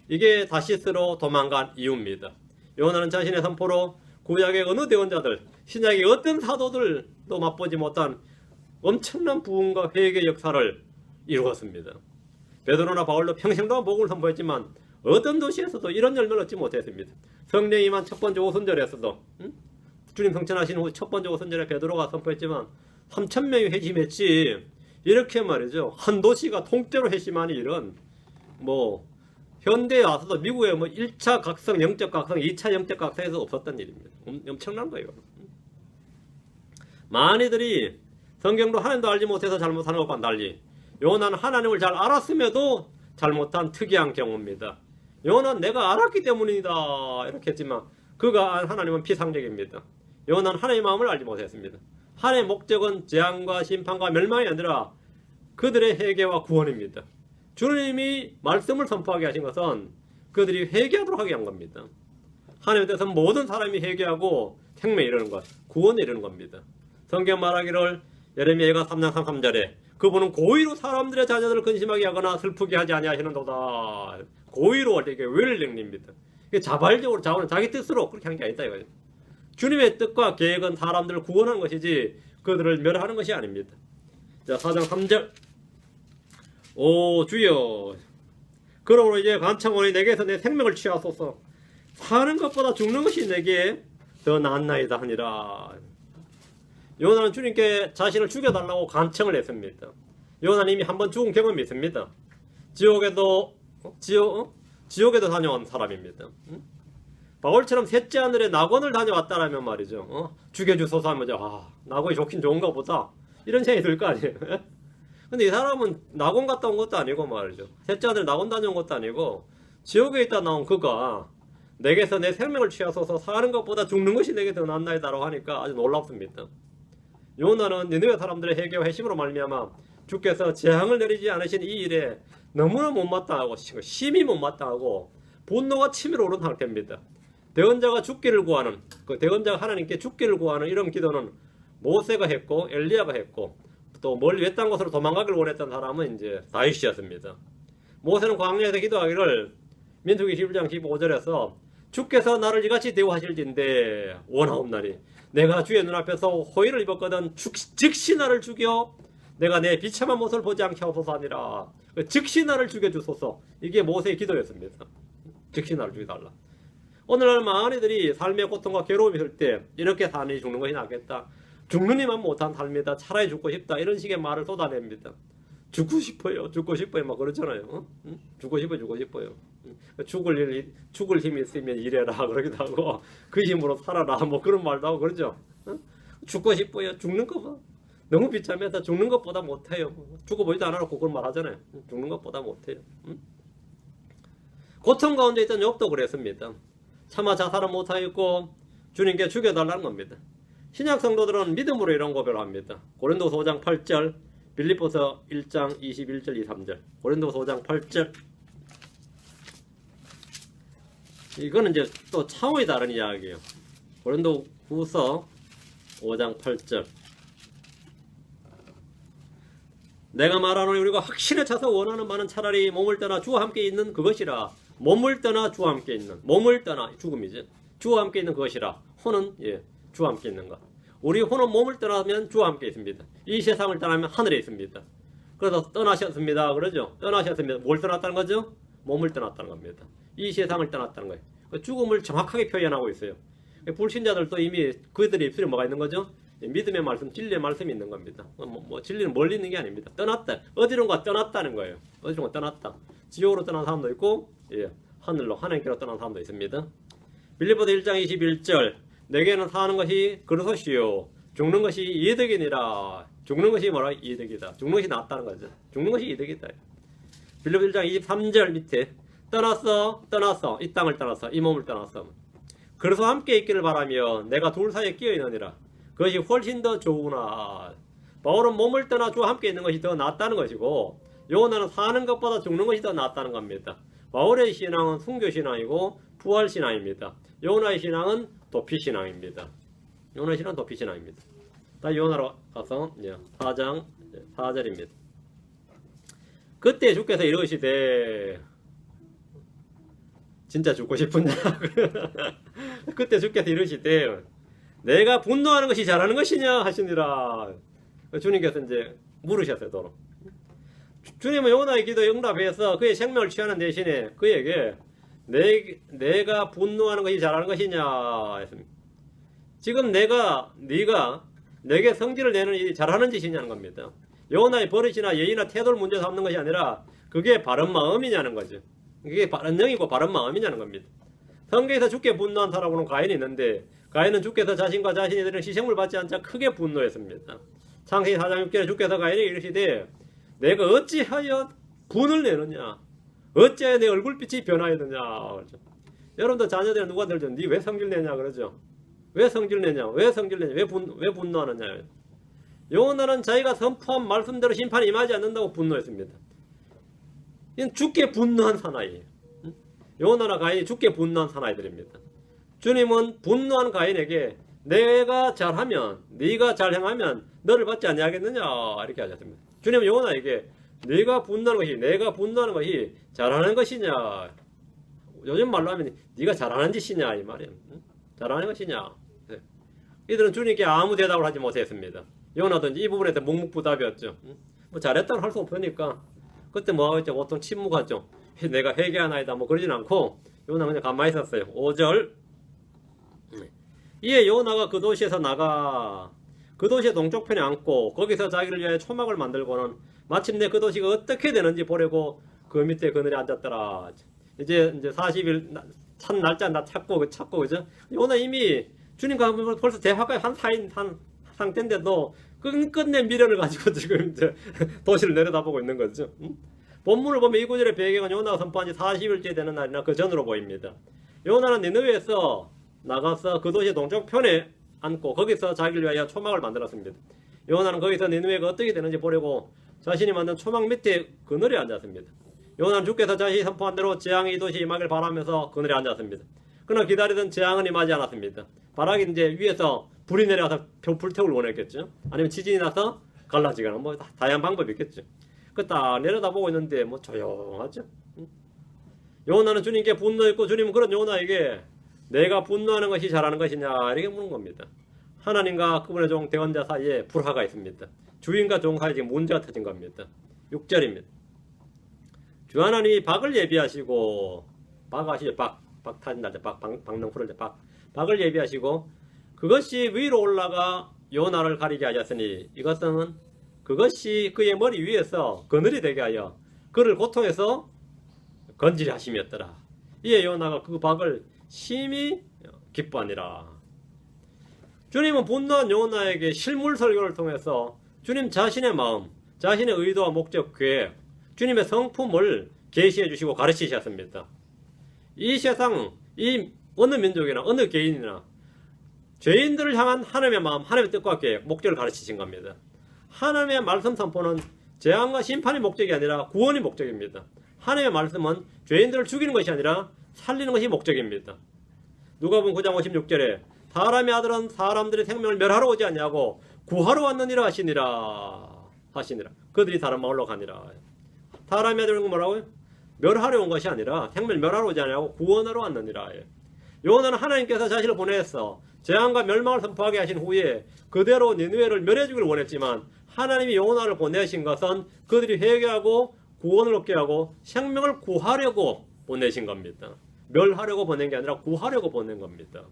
이게 다시스로 도망간 이유입니다. 요나는 자신의 선포로 구약의 어느 대언자들, 신약의 어떤 사도들도 맛보지 못한 엄청난 부흥과 회개 역사를 이루었습니다. 베드로나 바울도 평생동안 복음을 선포했지만 어떤 도시에서도 이런 열매를 얻지 못했습니다. 성령이 임한 첫 번째 오순절에서도 주님 성천하신 후 첫 번째 오순절에 베드로가 선포했지만 3,000명이 회심했지, 이렇게 말이죠, 한 도시가 통째로 회심하니 이런 현대에 와서도 미국의 1차 각성, 영적 각성, 2차 영적 각성에서 없었던 일입니다. 엄청난 거예요. 많이들이 성경도 하나님도 알지 못해서 잘못하는 것과는 달리 요나는 하나님을 잘 알았음에도 잘못한 특이한 경우입니다. 요나는 내가 알았기 때문이다 이렇게 했지만 그가 안 하나님은 비상적입니다. 요나는 하나님의 마음을 알지 못했습니다. 하나님의 목적은 재앙과 심판과 멸망이 아니라 그들의 회개와 구원입니다. 주님이 말씀을 선포하게 하신 것은 그들이 회개하도록 하게 한 겁니다. 하나님의 뜻은 모든 사람이 회개하고 생명에 이르는 것, 구원에 이르는 겁니다. 성경 말하기를 예레미야가 3장 33절에 그분은 고의로 사람들의 자녀들을 근심하게 하거나 슬프게 하지 아니하시는도다. 고의로 이게 웰링입니다. 자발적으로 자기 뜻으로 그렇게 한 게 아니다 이거예요. 주님의 뜻과 계획은 사람들을 구원하는 것이지 그들을 멸하는 것이 아닙니다. 자, 4장 3절. 오 주여, 그러므로 이제 간청하오니 내게서 내 생명을 취하소서. 사는 것보다 죽는 것이 내게 더 낫나이다 하니라. 요나는 주님께 자신을 죽여달라고 간청을 했습니다. 요나는 이미 한번 죽은 경험이 있습니다. 지옥에도 다녀온 사람입니다. 바울처럼 셋째 하늘에 낙원을 다녀왔다라면 말이죠. 죽여주소서 하면 낙원이 좋긴 좋은가 보다 이런 생각이 들 거 아니에요. 근데 이 사람은 낙원 갔다 온 것도 아니고 말이죠. 셋째 하늘에 낙원 다녀온 것도 아니고 지옥에 있다 나온 그가 내게서 내 생명을 취하소서, 사는 것보다 죽는 것이 내게 더 낫나이다라고 하니까 아주 놀랍습니다. 요나는 니느웨 사람들의 회개와 회심으로 말미암아 주께서 재앙을 내리지 않으신 이 일에 너무나 못마땅하고 심히 못마땅하고 분노가 치밀어 오른 상태입니다. 대언자가 죽기를 구하는, 그 대언자가 하나님께 죽기를 구하는 이런 기도는 모세가 했고 엘리야가 했고 또 멀리 외딴 곳으로 도망가기를 원했던 사람은 이제 다윗이었습니다. 모세는 광야에서 기도하기를 민수기 11장 15절에서 주께서 나를 이같이 대우하실진대 원하옵나니 내가 주의 눈앞에서 호의를 입었거든 즉시 나를 죽여 내가 내 비참한 모습을 보지 않게 하소서 하니라. 즉시 나를 죽여주소서. 이게 모세의 기도였습니다. 즉시 나를 죽여달라. 오늘날 많이들이 삶의 고통과 괴로움이 있을 때 이렇게 사느니 죽는 것이 낫겠다, 죽느니만 못한 삶이다, 차라리 죽고 싶다, 이런 식의 말을 쏟아냅니다. 죽고 싶어요 막 그러잖아요. 죽고 싶어요. 죽을 힘이 있으면 일해라 그러기도 하고 그 힘으로 살아라 그런 말도 하고 그러죠. 죽고 싶어요. 죽는 것보다 너무 비참해서 죽는 것보다 못해요. 죽어보지도 않아놓고 그걸 말하잖아요. 죽는 것보다 못해요. 고통 가운데 있던 욥도 그랬습니다. 차마 자살은 못하였고 주님께 죽여달라는 겁니다. 신약 성도들은 믿음으로 이런 고백을 합니다. 고린도서 5장 8절, 빌립보서 1장 21절 23절, 고린도서 5장 8절. 이거는 이제 또 차원이 다른 이야기예요. 고린도후서 5장 8절. 내가 말하노니 우리가 확신에 차서 원하는 바는 차라리 몸을 떠나 주와 함께 있는 그것이라. 몸을 떠나 주와 함께 있는, 몸을 떠나 죽음이죠. 주와 함께 있는 그것이라. 혼은 주와 함께 있는 것. 우리 혼은 몸을 떠나면 주와 함께 있습니다. 이 세상을 떠나면 하늘에 있습니다. 그래서 떠나셨습니다 그러죠. 떠나셨습니다. 뭘 떠났다는 거죠? 몸을 떠났다는 겁니다. 이 세상을 떠났다는 거예요. 죽음을 정확하게 표현하고 있어요. 불신자들도 이미 그들의 입술에 뭐가 있는 거죠? 믿음의 말씀, 진리의 말씀이 있는 겁니다. 진리는 멀리 있는 게 아닙니다. 떠났다. 어디론가 떠났다는 거예요. 어디론가 떠났다. 지옥으로 떠난 사람도 있고 하늘로, 하나님께로 떠난 사람도 있습니다. 빌립보서 1장 21절. 내게는 사는 것이 그리스도시요 죽는 것이 이득이니라. 죽는 것이 뭐라? 이득이다. 죽는 것이 낫다는 거죠. 죽는 것이 이득이다. 빌립보서 1장 23절 밑에 떠났어. 이 땅을 떠났어. 이 몸을 떠났어. 그래서 함께 있기를 바라며 내가 둘 사이에 끼어 있느니라. 그것이 훨씬 더 좋으나. 바울은 몸을 떠나 주와 함께 있는 것이 더 낫다는 것이고, 요나는 사는 것보다 죽는 것이 더 낫다는 겁니다. 바울의 신앙은 순교신앙이고 부활신앙입니다. 요나의 신앙은 도피신앙입니다. 요나의 신앙은 도피신앙입니다. 다 요나로 가서 4장 4절입니다. 그때 주께서 이러시되 진짜 죽고 싶으냐? 그때 주께서 이러시되 내가 분노하는 것이 잘하는 것이냐 하시니라. 주님께서 이제 물으셨어요. 도로. 주님은 요나의 기도에 응답해서 그의 생명을 취하는 대신에 그에게 내가 분노하는 것이 잘하는 것이냐 했습니다. 지금 네가 내게 성질을 내는 일이 잘하는 짓이냐는 겁니다. 요나의 버릇이나 예의나 태도를 문제 삼는 것이 아니라 그게 바른 마음이냐는 거죠. 그게 바른 영이고 바른 마음이냐는 겁니다. 성경에서 주께 분노한 사람으로는 가인이 있는데 가인은 주께서 자신과 자신이 드리는 희생물 받지 않자 크게 분노했습니다. 창세기 4장 6절에 주께서 가인에게 이르시되 내가 어찌하여 분을 내느냐? 어찌하여 내 얼굴빛이 변하였느냐? 그러죠. 여러분들 자녀들은 누가 들죠? 니 왜 성질 내냐? 그러죠. 왜 성질 내냐? 왜 성질 내냐? 왜 분노하느냐? 요나는 자기가 선포한 말씀대로 심판이 임하지 않는다고 분노했습니다. 이건 죽게 분노한 사나이예요. 요나나 가인이 죽게 분노한 사나이들입니다. 주님은 분노한 가인에게 내가 잘하면, 네가 잘 행하면 너를 받지 아니하겠느냐 이렇게 하셨습니다. 주님은 요나에게 내가 분노하는 것이 잘하는 것이냐, 요즘 말로 하면 네가 잘하는 짓이냐 이 말이에요. 잘하는 것이냐. 네. 이들은 주님께 아무 대답을 하지 못했습니다. 요나도 이 부분에서 묵묵부답이었죠. 뭐 잘했다고 할 수 없으니까 그때 뭐 하겠죠? 보통 침묵하죠. 내가 회개하나이다 뭐 그러진 않고 요나는 그냥 가만히 있었어요. 5절 이에 요나가 그 도시에서 나가 그 도시의 동쪽편에 앉고 거기서 자기를 위하여 초막을 만들고는 마침내 그 도시가 어떻게 되는지 보려고 그 밑에 그늘에 앉았더라. 이제 40일 찬 날짜 찾고 그죠? 요나 이미 주님과 벌써 대화가 한 상태인데도 끝내 미련을 가지고 지금 이제 도시를 내려다보고 있는 거죠. 본문을 보면 이 구절의 배경은 요나가 선포한 지 40일째 되는 날이나 그 전으로 보입니다. 요나는 니느웨에서 나가서 그 도시의 동쪽편에 앉고 거기서 자기를 위하여 초막을 만들었습니다. 요나는 거기서 니느웨가 어떻게 되는지 보려고 자신이 만든 초막 밑에 그늘에 앉았습니다. 요나는 주께서 자신이 선포한 대로 재앙이 이 도시에 임하길 바라면서 그늘에 앉았습니다. 그러나 기다리던 재앙은 임하지 않았습니다. 바람이 이제 위에서 불이 내려가서 불태우를 원했겠죠. 아니면 지진이 나서 갈라지거나 뭐 다양한 방법이 있겠죠. 그 딱 내려다보고 있는데 뭐 조용하죠. 요나는 주님께 분노했고 주님은 그런 요나에게 내가 분노하는 것이 잘하는 것이냐 이렇게 묻는 겁니다. 하나님과 그분의 종 대언자 사이에 불화가 있습니다. 주인과 종 사이에 지금 문제가 터진 겁니다. 6절입니다. 주 하나님이 박을 예비하시고 박 아시죠? 박 타진 날짜 박능 풀을 때 박을 예비하시고 그것이 위로 올라가 요나를 가리게 하셨으니 이것은 그것이 그의 머리 위에서 그늘이 되게 하여 그를 고통에서 건지려 하심이었더라. 이에 요나가 그 박을 심히 기뻐하니라. 주님은 분노한 요나에게 실물 설교를 통해서 주님 자신의 마음, 자신의 의도와 목적, 계획, 주님의 성품을 계시해 주시고 가르치셨습니다. 이 세상, 이 어느 민족이나 어느 개인이나 죄인들을 향한 하나님의 마음, 하나님의 뜻과 계획, 목적을 가르치신 겁니다. 하나님의 말씀 선포는 재앙과 심판이 목적이 아니라 구원이 목적입니다. 하나님의 말씀은 죄인들을 죽이는 것이 아니라 살리는 것이 목적입니다. 누가복음 9장 56절에 사람의 아들은 사람들의 생명을 멸하러 오지 아니하고 구하러 왔느니라 하시니라. 그들이 다른 마을로 가니라. 사람의 아들은 뭐라고요? 멸하러 온 것이 아니라 생명을 멸하러 오지 아니하고 구원하러 왔느니라. 요나는 하나님께서 자신을 보내서 재앙과 멸망을 선포하게 하신 후에 그대로 니느웨를 멸해주기를 원했지만 하나님이 요나를 보내신 것은 그들이 회개하고 구원을 얻게 하고 생명을 구하려고 보내신 겁니다. 멸하려고 보낸 게 아니라 구하려고 보낸 겁니다.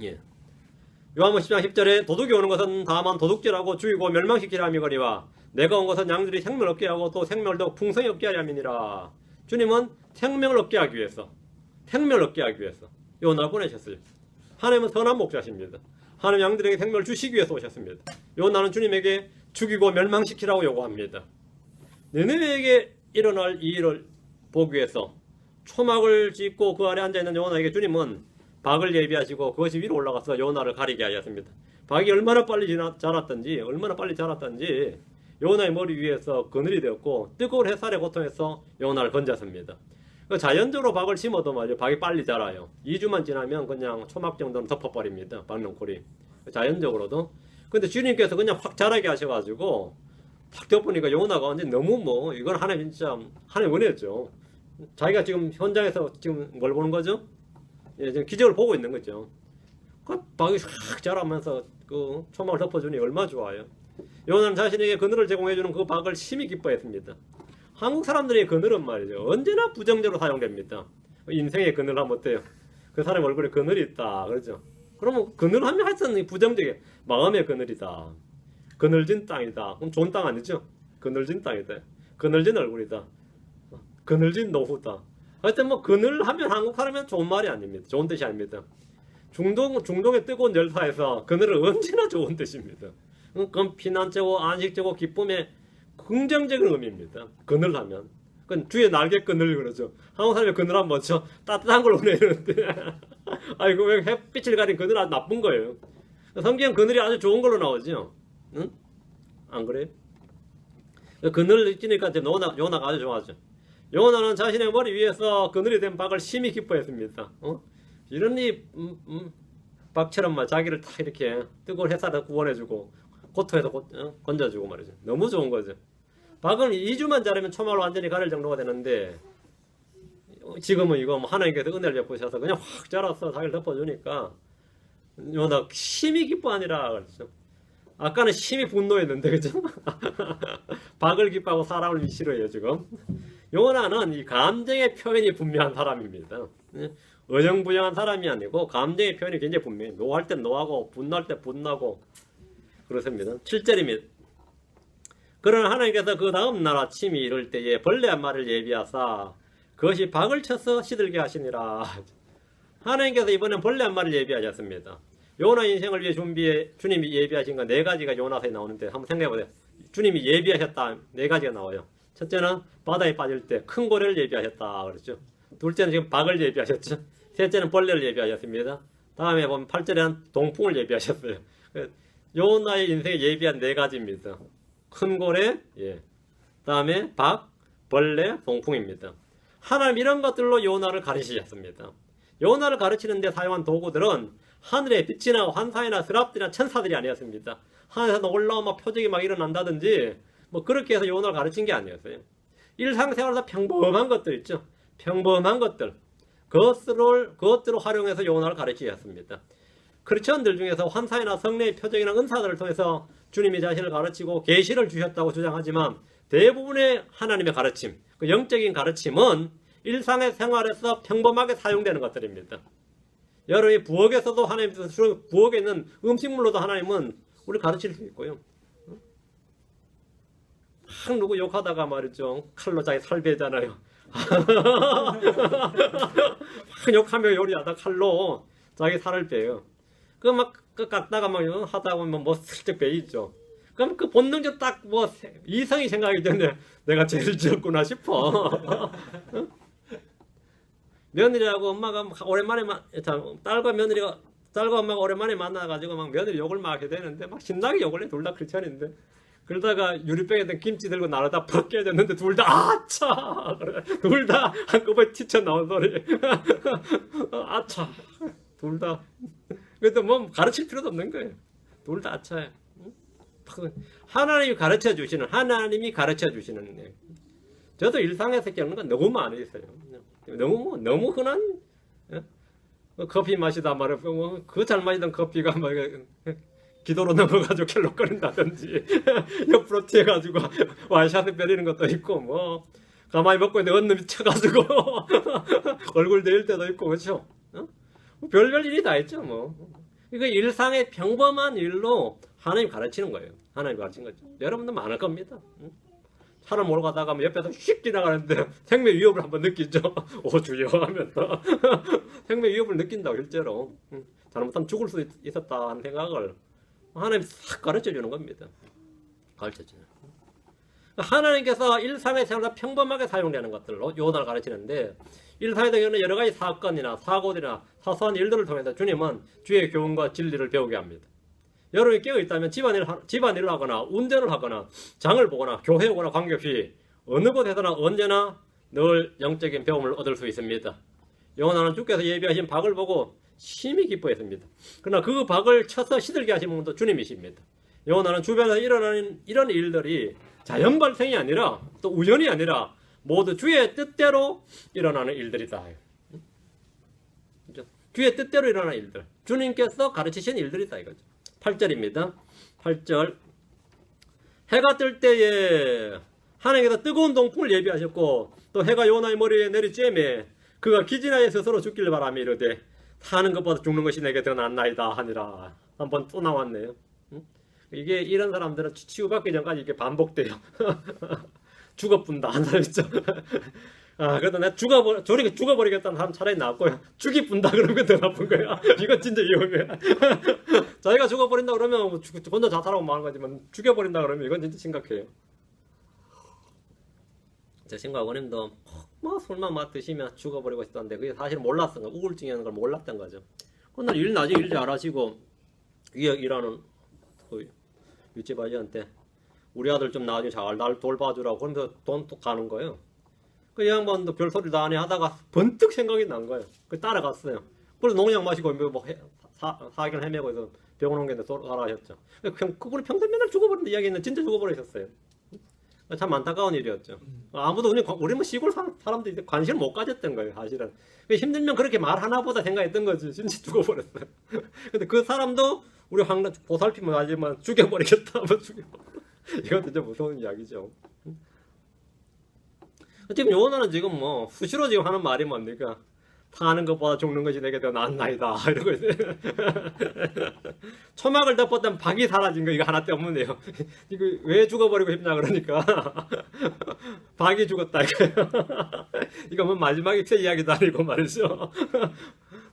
예. 요한복음 10장 10절에 도둑이 오는 것은 다만 도둑질하고 죽이고 멸망시키려 함이거니와 내가 온 것은 양들이 생명을 얻게 하고 또 생명을 더 풍성히 얻게 하려 함이니라. 주님은 생명을 얻게 하기 위해서 요나를 보내셨어요. 하나님은 선한 목자십니다. 하나님 양들에게 생명을 주시기 위해서 오셨습니다. 요나는 주님에게 죽이고 멸망시키라고 요구합니다. 니느웨에게 일어날 이 일을 보기 위해서 초막을 짓고 그 아래 앉아있는 요나에게 주님은 박을 예비하시고 그것이 위로 올라가서 요나를 가리게 하였습니다. 박이 얼마나 빨리 자랐던지 요나의 머리 위에서 그늘이 되었고 뜨거운 햇살의 고통에서 요나를 건졌습니다. 자연적으로 박을 심어도 말이죠, 박이 빨리 자라요. 2주만 지나면 그냥 초막 정도는 덮어버립니다, 박농골이. 자연적으로도. 근데 주님께서 그냥 확 자라게 하셔가지고 탁 덮으니까 요나가 완전 너무 뭐 이건 하나님 진짜 하나님 은혜였죠. 자기가 지금 현장에서 지금 뭘 보는 거죠? 예, 지금 기적을 보고 있는 거죠. 그 박이 확 자라면서 그 초막을 덮어주니 얼마나 좋아요. 요나는 자신에게 그늘을 제공해주는 그 박을 심히 기뻐했습니다. 한국 사람들의 그늘은 말이죠, 언제나 부정적으로 사용됩니다. 인생의 그늘 하면 어때요? 그 사람 얼굴에 그늘이 있다 그러죠. 그러면 그늘 하면 하여튼 부정적이에요. 마음의 그늘이다, 그늘진 땅이다. 그럼 좋은 땅 아니죠? 그늘진 땅이다, 그늘진 얼굴이다, 그늘진 노후다. 하여튼 뭐 그늘 하면 한국 사람은 좋은 말이 아닙니다. 좋은 뜻이 아닙니다. 중동의 뜨거운 열사에서 그늘은 언제나 좋은 뜻입니다. 그건 피난처고 안식처고 기쁨의 긍정적인 의미입니다. 그늘 하면 그건 주의 날개 그늘 그러죠. 한국 사람이 그늘 하면 뭐죠? 따뜻한 걸 원해는데 아이고 왜 햇빛을 가린 그늘 아주 나쁜 거예요. 성경 그늘이 아주 좋은 걸로 나오죠. 응? 안 그래요? 그늘을 있으니까 요나가 아주 좋아하죠. 요나는 자신의 머리 위에서 그늘이 된 박을 심히 기뻐했습니다. 이러니 박처럼 막 자기를 딱 이렇게 뜨거운 햇살에 구원해주고 고토에서 건져주고 말이죠. 너무 좋은 거죠. 박은 2주만 자라면 초막을 완전히 가릴 정도가 되는데 지금은 이거 뭐 하나님께서 은혜를 베푸셔서 그냥 확 자라서 자기를 덮어주니까 요나 심히 기뻐하니라 그랬죠. 아까는 심히 분노했는데 그죠? 박을 기뻐하고 사람을 싫어해요 지금. 요나는 이 감정의 표현이 분명한 사람입니다. 어정부정한 사람이 아니고 감정의 표현이 굉장히 분명해요. 노할 땐 노하고 분노할 때 분노하고 그렇습니다. 7절입니다. 그러나 하나님께서 그 다음 날 아침이 이를 때에 벌레 한 마리를 예비하사 그것이 박을 쳐서 시들게 하시니라. 하나님께서 이번엔 벌레 한 마리를 예비하셨습니다. 요나 인생을 위해 주님이 예비하신 건 4가지가 요나서에 나오는데 한번 생각해보세요. 주님이 예비하셨다 4가지가 나와요. 첫째는 바다에 빠질 때 큰 고래를 예비하셨다 그랬죠. 둘째는 지금 박을 예비하셨죠. 셋째는 벌레를 예비하셨습니다. 다음에 보면 8절에는 동풍을 예비하셨어요. 요나의 인생에 예비한 4가지입니다. 큰 고래, 예. 다음에 박, 벌레, 동풍입니다. 하나님 이런 것들로 요나를 가르치셨습니다. 요나를 가르치는데 사용한 도구들은 하늘의 빛이나 환상이나 스랍들이나 천사들이 아니었습니다. 하늘에서 올라오면 막 표적이 막 일어난다든지 뭐 그렇게 해서 요나를 가르친 게 아니었어요. 일상생활에서 평범한 것들 있죠. 평범한 것들. 그것들을 활용해서 요나를 가르치셨습니다. 크리스천들 중에서 환상이나 성례의 표적이나 은사들을 통해서 주님이 자신을 가르치고 계시를 주셨다고 주장하지만 대부분의 하나님의 가르침, 그 영적인 가르침은 일상의 생활에서 평범하게 사용되는 것들입니다. 여러분이 부엌에서도 하나님께서 부엌에 있는 음식물로도 하나님은 우리 가르칠 수 있고요. 막 누구 욕하다가 말이죠. 칼로 자기 살 베잖아요. 막 욕하며 요리하다 칼로 자기 살을 빼요. 그 막 깎다가 막 하다 보면 뭐 슬쩍 베이죠. 그럼 그 본능적으로 딱 뭐 이성이 생각이 되는데 내가 죄를 지었구나 싶어. 며느리하고 엄마가 오랜만에 딸과 엄마가 오랜만에 만나가지고 막 며느리 욕을 막 하게 되는데 막 신나게 욕을 해. 둘 다 크리스천인데. 그러다가 유리병에 든 김치 들고 나르다 퍽 깨졌는데 둘 다 아차! 둘 다 한꺼번에 튀쳐나온 소리. 아차! 둘 다. 그래도 뭐 가르칠 필요도 없는 거예요. 둘 다 아차예요. 하나님이 가르쳐 주시는 저도 일상에서 겪는 건 너무 많이 있어요. 너무 흔한 커피 마시다 말이야. 그 잘 마시던 커피가 막 기도로 넘어가지고 켈록거린다든지 옆으로 튀어가지고 와이샷을 빼리는 것도 있고 뭐 가만히 먹고 있는데 어느 놈이 쳐가지고 얼굴 내릴 때도 있고 그렇죠. 별별 일이 다 있죠 뭐. 이거 일상의 평범한 일로 하나님 가르치는 거예요. 하나님 가르치는 거죠. 여러분도 많을 겁니다. 차를 몰고 가다가 옆에서 휙 지나가는데 생명 위협을 한번 느끼죠. 오 주여 하면서 생명 위협을 느낀다고 실제로. 잘못하면 죽을 수 있었다 하는 생각을 하나님 싹 가르쳐 주는 겁니다. 가르쳐 주는. 하나님께서 일상에서 평범하게 사용되는 것들로 요단을 가르치는데 일상에서 여러 가지 사건이나 사고들이나 사소한 일들을 통해서 주님은 주의 교훈과 진리를 배우게 합니다. 여러분이 깨어있다면 집안일을 하거나 운전을 하거나 장을 보거나 교회에 오거나 관계없이 어느 곳에서나 언제나 늘 영적인 배움을 얻을 수 있습니다. 요나는 주께서 예비하신 박을 보고 심히 기뻐했습니다. 그러나 그 박을 쳐서 시들게 하신 분도 주님이십니다. 요나는 주변에서 일어나는 이런 일들이 자연 발생이 아니라 또 우연이 아니라 모두 주의 뜻대로 일어나는 일들이다. 주의 뜻대로 일어나는 일들, 주님께서 가르치신 일들이다 이거죠. 8절입니다. 8절 해가 뜰 때에 하나님께서 뜨거운 동풍을 예비하셨고 또 해가 요나의 머리에 내리쬐매 그가 기진하여 스스로 죽기를 바라며 이르되 사는 것보다 죽는 것이 내게 더 낫나이다 하니라. 한번 또 나왔네요. 이게 이런 사람들은 치유받기 전까지 이게 반복돼요. 죽어뿐다 한 사람 있죠. 그래도 내가 죽어버리겠다는 사람 차라리 낫고요. 죽이 뿐다 그러면 더 나쁜 거야. 이건 진짜 위험해. 자기가 죽어버린다 그러면 혼자 자살하고 마는 거지만 죽여버린다 그러면 이건 진짜 심각해요. 제 친구 아버님도 뭐 술만 막 드시면 죽어버리고 싶던데 그게 사실 몰랐던 거, 우울증이라는 걸 몰랐던 거죠. 그날 일 나중에 일 잘하시고 위에 일하는 그 윗집 아저씨한테 우리 아들 좀 나중에 잘 날 돌봐주라고 그런데 돈 또 가는 거예요. 그 양반도 별소리도 안 해 하다가 번뜩 생각이 난 거예요. 그 따라갔어요. 그래서 농약 마시고 사기를 헤매고 해서 병원 온 게 돌아가셨죠. 그분이 평생 맨날 죽어버린다 이야기는 진짜 죽어버리셨어요. 참 안타까운 일이었죠. 아무도 우리 뭐 시골 사람들이 관심을 못 가졌던 거예요, 사실은. 힘들면 그렇게 말하나 보다 생각했던 거지. 진짜 죽어버렸어요. 근데 그 사람도 우리 황란 보살피면 하지만 죽여버리겠다 하면 죽여버렸어. 이건 진짜 무서운 이야기죠. 지금 요나는 지금 뭐 수시로 지금 하는 말이 뭡니까? 사는 것보다 죽는 것이 내게 더 낫나이다 이러고 있어요. 초막을 덮었던 박이 사라진 거 이거 하나 때문이에요. 이거 왜 죽어버리고 싶냐 그러니까 박이 죽었다 이거예요. 이거 뭐 마지막 입체 이야기도 아니고 말이죠.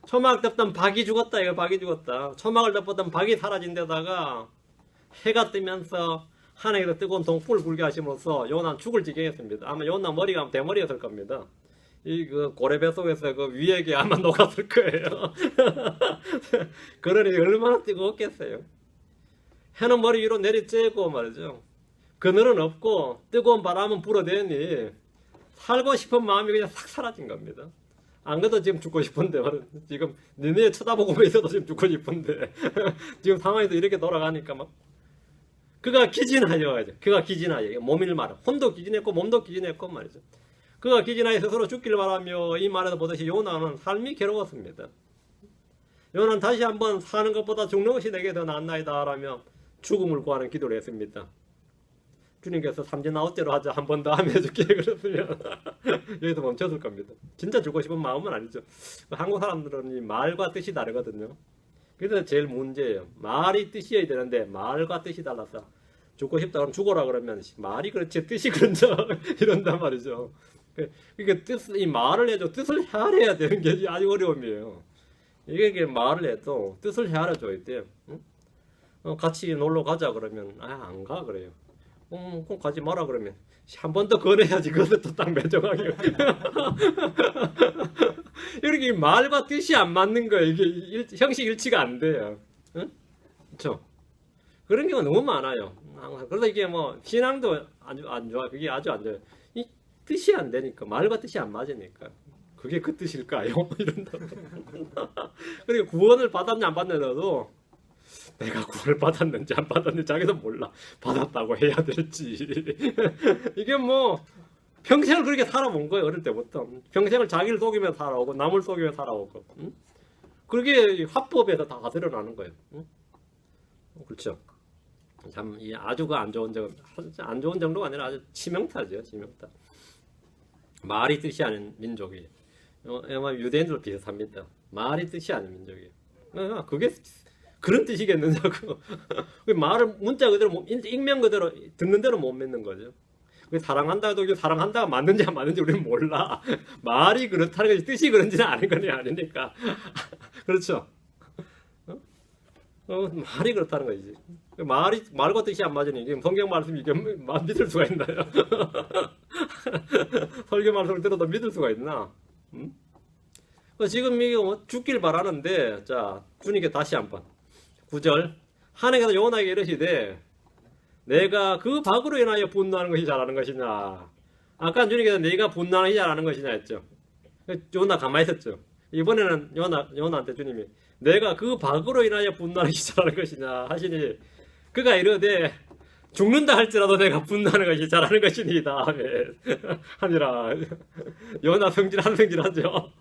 초막 덮던 박이 죽었다 이거 박이 죽었다. 초막을 덮었던 박이 사라진 데다가 해가 뜨면서 하늘에서 뜨거운 동풍을 불게 하심으로써 요나는 죽을 지경했습니다. 아마 요나 머리가 대머리였을 겁니다. 이 그 고래배 속에서 그 위액이 아마 녹았을 거예요. 그러니 얼마나 뜨거웠겠어요. 해는 머리 위로 내리쬐고 말이죠. 그늘은 없고 뜨거운 바람은 불어대니 살고 싶은 마음이 그냥 싹 사라진 겁니다. 안 그래도 지금 죽고 싶은데 지금 니네 쳐다보고 있어도 지금 죽고 싶은데 지금 상황에서 이렇게 돌아가니까 막 그가 기진하여 몸일 말 혼도 기진했고 몸도 기진했고 말이죠. 그가 기진하여 스스로 죽기를 바라며 이 말에서 보듯이 요나는 삶이 괴로웠습니다. 요나는 다시 한번 사는 것보다 죽는 것이 내게 더 낫나이다 라며 죽음을 구하는 기도를 했습니다. 주님께서 삼진 아홉째로 하자 한 번 더 하면 해줄게 그랬으면 여기서 멈췄을 겁니다. 진짜 죽고 싶은 마음은 아니죠. 한국 사람들은 이 말과 뜻이 다르거든요. 그래서 제일 문제예요. 말이 뜻이어야 되는데 말과 뜻이 달라서 죽고 싶다 그러면 죽어라 그러면 말이 그렇지 뜻이 그런자 이런단 말이죠. 그러니까 이 말을 해도 뜻을 헤아려야 되는 게 아주 어려움이에요. 이게 말을 해도 뜻을 헤아려줘야 돼요. 같이 놀러 가자 그러면 안 가 그래요. 그럼 가지 마라 그러면 한 번 더 권해야지 그것을 또 딱 매정하게. 이렇게 말과 뜻이 안 맞는 거예요. 이게 형식 일치가 안 돼요. 그렇죠? 그런 경우가 너무 많아요. 그래서 이게 뭐 신앙도 안 좋아. 그게 아주 안 좋아요. 이 뜻이 안 되니까 말과 뜻이 안 맞으니까 그게 그 뜻일까요? 이런다고. 그리고 구원을 받았냐 안 받느냐도 내가 구원을 받았는지 안 받았는지 자기도 몰라. 받았다고 해야 될지. 이게 뭐 평생을 그렇게 살아본 거예요. 어릴 때부터 평생을 자기를 속이며 살아오고 남을 속이며 살아오고. 그게 화법에서 다 드러나는 거예요. 그렇죠. 참 이 아주 그 안 좋은 정도가 아니라 아주 치명타죠. 치명타. 말이 뜻이 아닌 민족이 유대인들 비슷합니다. 말이 뜻이 아닌 민족이에요. 그게 그런 뜻이겠느냐고. 말을 문자 그대로 익명 그대로 듣는 대로 못 믿는 거죠. 사랑한다 해도 사랑한다가 맞는지 안 맞는지 우리는 몰라. 말이 그렇다는 것이 뜻이 그런지는 아는 건 아니니까. 그렇죠. 말이 그렇다는 거지. 말과 뜻이 안 맞으니 지금 성경 말씀 이게 믿을 수가 있나요? 설교 말씀을 들어도 믿을 수가 있나? 지금 이게 죽길 바라는데, 자, 주님께 다시 한번 9절 하나님께서 요나에게 이르시되 내가 그 박으로 인하여 분노하는 것이 잘하는 것이냐. 아까 주님께서 내가 분노하는 것이 잘하는 것이냐 했죠. 요나 가만히 있었죠. 이번에는 요나한테 주님이 내가 그 박으로 인하여 분노하는 것이 잘하는 것이냐 하시니 그가 이르되 죽는다 할지라도 내가 분노하는 것이 잘하는 것이니이다. 하니라. 요나 한성질하죠.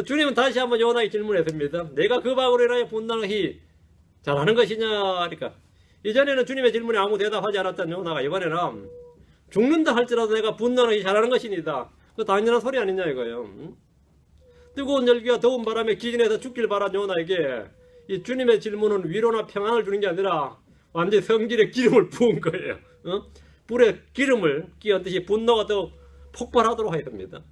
주님은 다시 한번 요나에게 질문했습니다. 내가 그 박으로 인하여 분노하는 것이 잘하는 것이냐 하니까 이전에는 주님의 질문에 아무 대답하지 않았던 요나가 이번에는 죽는다 할지라도 내가 분노하는 것이 잘하는 것이니다. 그 당연한 소리 아니냐 이거예요. 뜨거운 열기와 더운 바람에 기진해서 죽길 바란 요나에게 이 주님의 질문은 위로나 평안을 주는 게 아니라 완전히 성질에 기름을 부은 거예요. 불에 기름을 끼얹듯이 분노가 더 폭발하도록 하였습니다.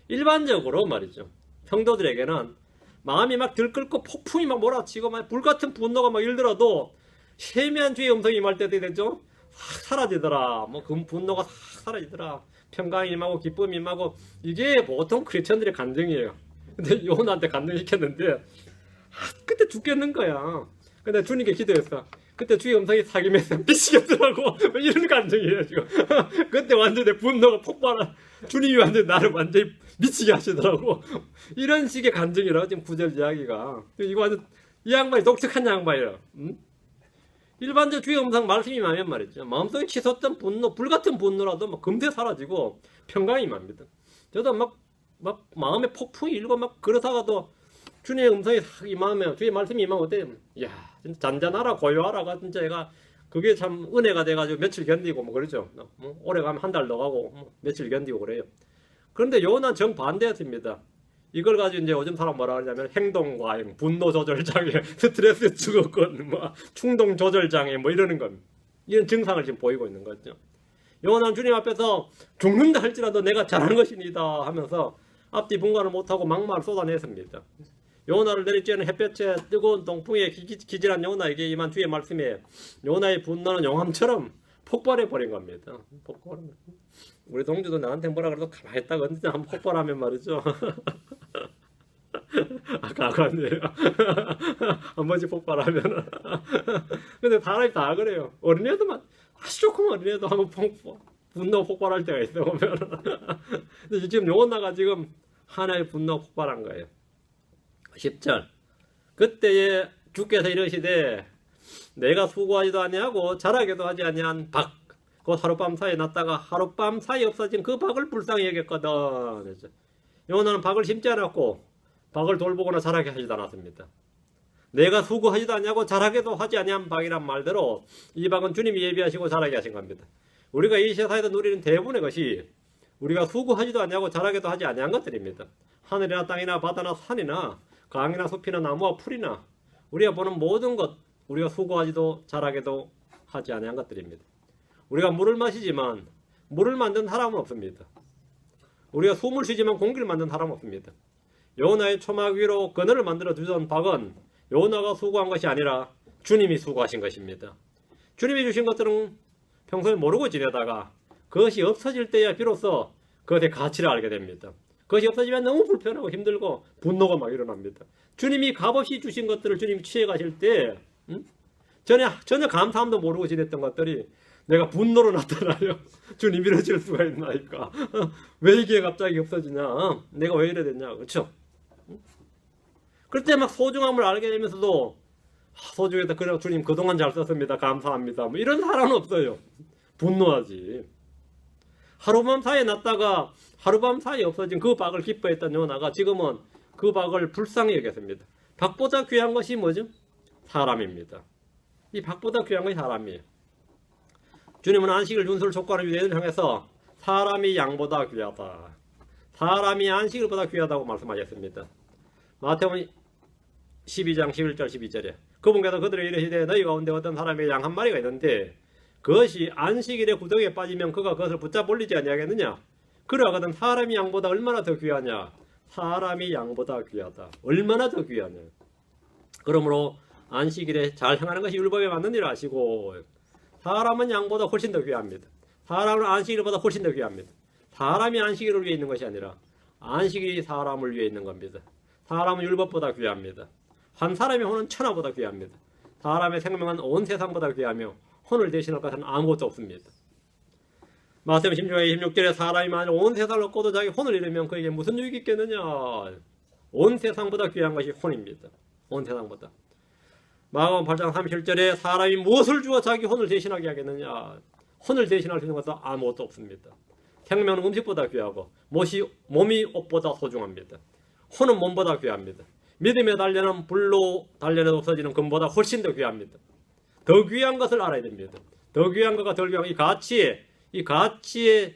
일반적으로 말이죠. 성도들에게는 마음이 막 들끓고 폭풍이 막 몰아치고 막 불같은 분노가 막 일들어도 세미한 주의 음성이 임할 때도 되죠. 싹 사라지더라. 뭐 그 분노가 싹 사라지더라. 평강이 임하고 기쁨이 임하고 이게 보통 크리스천들의 감정이에요. 근데 요나한테 감동시켰는데 그때 죽겠는 거야. 근데 주님께 기도했어. 그때 주의 음성이 사김에서 미치겠더라고. 이런 감정이에요 지금. 그때 완전히 분노가 폭발한 주님이 완전히 나를 완전히 미치게 하시더라고. 이런 식의 감정이라고 지금 9절 이야기가. 이거 완전 이 양반이 독특한 양반이에요. 일반적 주의 음성 말씀이 임하면 말이죠. 마음속에 치솟던 분노, 불같은 분노라도 막 금세 사라지고 평강이 임합니다. 저도 막 마음에 폭풍이 일고 막 그러다가도 주님의 음성이 싹 임하면, 주의 말씀이 임하면 어때요? 이야, 진짜 잔잔하라, 고요하라가 진짜 얘가 그게 참 은혜가 돼가지고 며칠 견디고 뭐 그러죠. 오래 가면 한 달 더 가고 며칠 견디고 그래요. 그런데 요나는 정반대였습니다. 이걸 가지고 이제 요즘 사람 뭐라 하냐면 행동과잉, 분노 조절 장애, 스트레스 증후군, 뭐 충동 조절 장애 뭐 이러는 겁니다. 이런 증상을 지금 보이고 있는 거죠. 요나는 주님 앞에서 죽는다 할지라도 내가 잘한 것이니다 하면서 앞뒤 분간을 못하고 막말을 쏟아냈습니다. 요나를 내리쬐는 햇볕에 뜨거운 동풍에 기질한 요나에게 임한 주의 말씀에 요나의 분노는 용암처럼 폭발해 버린 겁니다. 우리 동주도 나한테 뭐라 그래도 가만히 있다가 언제 한번 폭발하면 말이죠. 가관이에요. 한 번씩 폭발하면. 근데 사람이 다 그래요. 어린애도만 아주 조금 어린애도 한번 분노 폭발할 때가 있어 보면. 근데 지금 요나가 지금 하나의 분노 폭발한 거예요. 10절 그때에 주께서 이르시되 내가 수고하지도 아니하고 자라게도 하지 아니한 박 곧 하룻밤 사이에 났다가 하룻밤 사이에 없어진 그 박을 불쌍히 여겼거든. 요나는 박을 심지 않았고 박을 돌보거나 자라게 하지도 않았습니다. 내가 수고하지도 아니하고 자라게도 하지 아니한 박이란 말대로 이 박은 주님이 예비하시고 자라게 하신 겁니다. 우리가 이 세상에서 누리는 대부분의 것이 우리가 수고하지도 아니하고 자라게도 하지 아니한 것들입니다. 하늘이나 땅이나 바다나 산이나 강이나 숲이나 나무와 풀이나 우리가 보는 모든 것 우리가 수고하지도 자라게도 하지 아니한 것들입니다. 우리가 물을 마시지만 물을 만든 사람은 없습니다. 우리가 숨을 쉬지만 공기를 만든 사람은 없습니다. 요나의 초막 위로 그늘을 만들어 두던 박은 요나가 수고한 것이 아니라 주님이 수고하신 것입니다. 주님이 주신 것들은 평소에 모르고 지내다가 그것이 없어질 때야 비로소 그것의 가치를 알게 됩니다. 그것이 없어지면 너무 불편하고 힘들고 분노가 막 일어납니다. 주님이 값없이 주신 것들을 주님이 취해 가실 때 전혀 감사함도 모르고 지냈던 것들이 내가 분노로 나타나요. 주님 이러실 수가 있나이까. 왜 이게 갑자기 없어지냐. 내가 왜 이래 됐냐. 그렇죠? 그럴 때 막 소중함을 알게 되면서도 소중했다. 그래 주님 그동안 잘 썼습니다. 감사합니다. 뭐 이런 사람은 없어요. 분노하지. 하룻밤 사이에 났다가 하룻밤 사이에 없어진 그 박을 기뻐했던 요나가 지금은 그 박을 불쌍히 여겼습니다. 박보다 귀한 것이 뭐죠? 사람입니다. 이 박보다 귀한 것이 사람이에요. 주님은 안식을 준수를 촉구하는 유대인을 향해서 사람이 양보다 귀하다. 사람이 안식을 보다 귀하다고 말씀하셨습니다. 마태복음 12장 11절 12절에 그분께서 그들에게 이르시되 너희 가운데 어떤 사람의 양 한 마리가 있는데 그것이 안식일에 구덩이에 빠지면 그가 그것을 붙잡아 올리지 아니하겠느냐. 그러하거든 사람이 양보다 얼마나 더 귀하냐. 사람이 양보다 귀하다. 얼마나 더 귀하냐. 그러므로 안식일에 잘 행하는 것이 율법에 맞는 일 아시고 사람은 양보다 훨씬 더 귀합니다. 사람은 안식일보다 훨씬 더 귀합니다. 사람이 안식일을 위해 있는 것이 아니라 안식일이 사람을 위해 있는 겁니다. 사람은 율법보다 귀합니다. 한 사람의 혼은 천하보다 귀합니다. 사람의 생명은 온 세상보다 귀하며 혼을 대신할 것은 아무것도 없습니다. 마태복음 16장 26절에 사람이 만약 온 세상을 얻고도 자기 혼을 잃으면 그에게 무슨 유익이 있겠느냐. 온 세상보다 귀한 것이 혼입니다. 온 세상보다. 마가복음 8장 37절에 사람이 무엇을 주어 자기 혼을 대신하게 하겠느냐. 혼을 대신할 수 있는 것은 아무것도 없습니다. 생명은 음식보다 귀하고 몸이 옷보다 소중합니다. 혼은 몸보다 귀합니다. 믿음에 달려는 불로 달려는 없어지는 금보다 훨씬 더 귀합니다. 더 귀한 것을 알아야 됩니다. 더 귀한 것과 덜 귀한 것, 이 가치의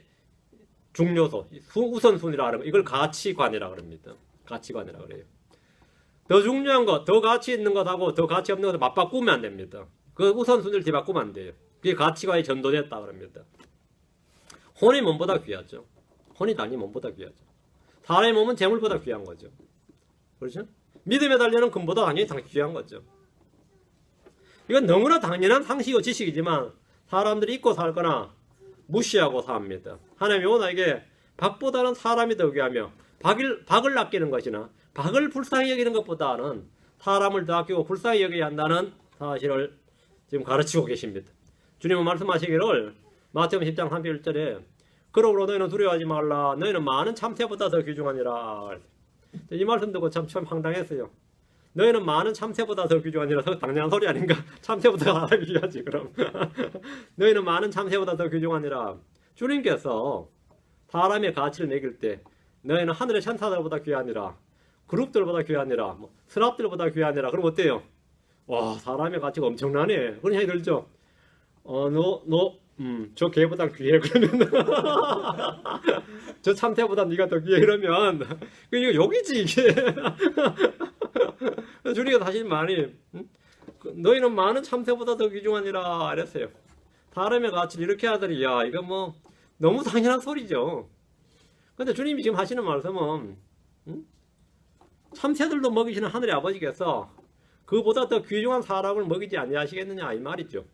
중요소, 우선순위라 하는 거, 이걸 가치관이라 그럽니다. 가치관이라 그래요. 더 중요한 것, 더 가치 있는 것하고 더 가치 없는 것을 맞바꾸면 안 됩니다. 그 우선순위를 뒤바꾸면 안 돼요. 그게 가치관이 전도됐다 그럽니다. 혼이 몸보다 귀하죠. 혼이 당연히 몸보다 귀하죠. 사람의 몸은 재물보다 귀한 거죠. 그렇죠? 믿음에 달려는 금보다 당연히 귀한 거죠. 이건 너무나 당연한 상식이고 지식이지만 사람들이 잊고 살거나 무시하고 삽니다. 하나님이 요나에게 박보다는 사람이 더 귀하며 박을 아끼는 것이나 박을 불쌍히 여기는 것보다는 사람을 더 아끼고 불쌍히 여겨야 한다는 사실을 지금 가르치고 계십니다. 주님은 말씀하시기를 마태복음 10장 31절에 그러므로 너희는 두려워하지 말라. 너희는 많은 참새보다 더 귀중하니라. 이 말씀 듣고 참 황당했어요. 너희는 많은 참새보다 더 귀중하니라. 당연한 소리 아닌가? 참새보다 더 귀하지 그럼. 너희는 많은 참새보다 더 귀중하니라. 주님께서 사람의 가치를 매길 때 너희는 하늘의 천사들보다 귀하니라. 그룹들보다 귀하니라. 스랍들보다 귀하니라. 그럼 어때요? 와, 사람의 가치가 엄청나네. 그런 생각이 들죠? 저 개보다 귀해 그러면 저 참새보다 네가 더 귀해 그러면 이거 욕이지 이게. 주님이 사실 많이 너희는 많은 참새보다 더 귀중하니라 이랬어요. 사람의 가치를 이렇게 하더니 야 이거 뭐 너무 당연한 소리죠. 근데 주님이 지금 하시는 말씀은 참새들도 먹이시는 하늘의 아버지께서 그보다 더 귀중한 사람을 먹이지 아니하시겠느냐 이 말이죠.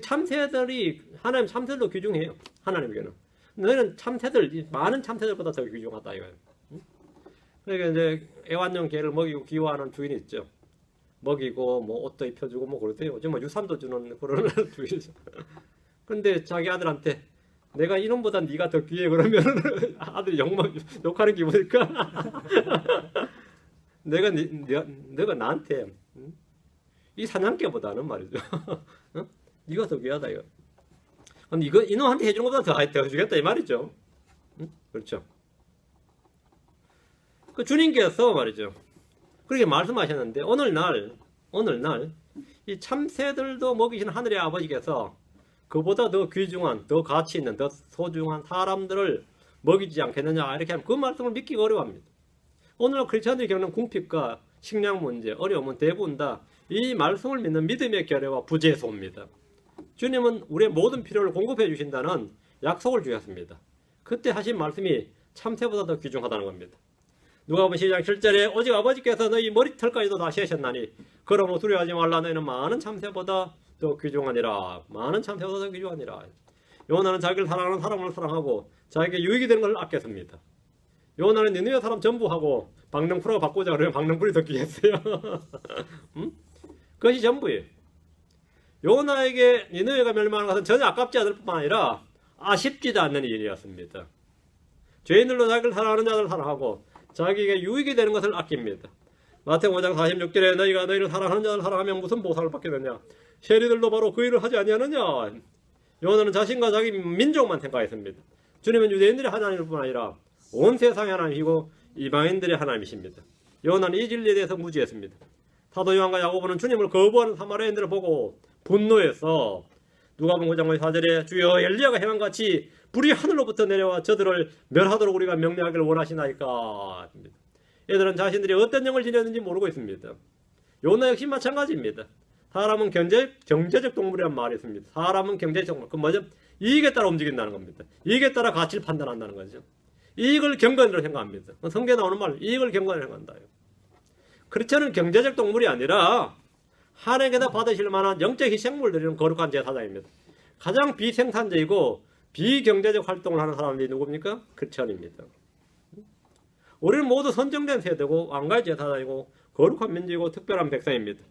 참새들이 하나님 참새들도 귀중해요. 하나님께는 너희는 참새들 많은 참새들보다 더 귀중하다 이거예요. 그러니까 이제 애완용 개를 먹이고 기워하는 주인이 있죠. 먹이고 뭐 옷도 입혀주고 뭐 그러세요. 정말 유산도 주는 그런 주인이죠. 근데 자기 아들한테 내가 이놈보다 네가 더 귀해 그러면 아들이 욕하는 기분일까? 내가 나한테 이 사냥개보다는 말이죠. 네가 더 귀하다 이거. 근데 이거 이놈한테 해주는 것보다 더 주겠다 이 말이죠. 그렇죠. 그 주님께서 말이죠. 그렇게 말씀하셨는데 오늘날 이 참새들도 먹이시는 하늘의 아버지께서 그보다 더 귀중한, 더 가치 있는, 더 소중한 사람들을 먹이지 않겠느냐 이렇게 하면 그 말씀을 믿기가 어려워합니다. 오늘날 크리스천들이 겪는 궁핍과 식량 문제, 어려움은 대부분 다 이 말씀을 믿는 믿음의 결여와 부재소입니다. 주님은 우리의 모든 필요를 공급해 주신다는 약속을 주셨습니다. 그때 하신 말씀이 참새보다 더 귀중하다는 겁니다. 누가복음 12장 7절에 오직 아버지께서 너희 머리털까지도 다 세셨나니 그러므로 두려워하지 말라. 너희는 많은 참새보다 더 귀중하니라. 많은 참새보다 더 귀중하니라. 요나는 자기를 사랑하는 사람을 사랑하고 자기에게 유익이 되는 걸 아꼈습니다. 요나는 니느웨 사람 전부 하고 박능풀하고 바꾸자 그러면 박능풀이 더 귀했어요. 그것이 전부예요. 요나에게 니느웨가 멸망하는 것은 전혀 아깝지 않을 뿐만 아니라 아쉽지도 않는 일이었습니다. 죄인들로 자기를 사랑하는 자들을 사랑하고 자기에게 유익이 되는 것을 아낍니다. 마태복음 5장 46절에 너희가 너희를 사랑하는 자를 사랑하면 무슨 보상을 받겠느냐. 세리들도 바로 그 일을 하지 아니하느냐. 요나는 자신과 자기 민족만 생각했습니다. 주님은 유대인들의 하나님일 뿐 아니라 온 세상의 하나님이고 이방인들의 하나님이십니다. 요나는 이 진리에 대해서 무지했습니다. 사도 요한과 야고보는 주님을 거부하는 사마리아인들을 보고 분노해서 누가복음 9장 4절에 주여 엘리야가 행한같이 불이 하늘로부터 내려와 저들을 멸하도록 우리가 명령하기를 원하시나이까. 얘들은 자신들이 어떤 영을 지녔는지 모르고 있습니다. 요나 역시 마찬가지입니다. 사람은 경제적 동물이란 말이 있습니다. 사람은 경제적 동물. 그 뭐죠? 이익에 따라 움직인다는 겁니다. 이익에 따라 가치를 판단한다는 거죠. 이익을 경건으로 생각합니다. 성경에 나오는 말 이익을 경건으로 생각한다. 크리스천은 경제적 동물이 아니라 하나님께서 받으실 만한 영적 희생물 드리는 거룩한 제사장입니다. 가장 비생산적이고 비경제적 활동을 하는 사람들이 누굽니까? 크리스천입니다. 우리는 모두 선정된 세대고 왕가의 제사장이고 거룩한 민족이고 특별한 백성입니다.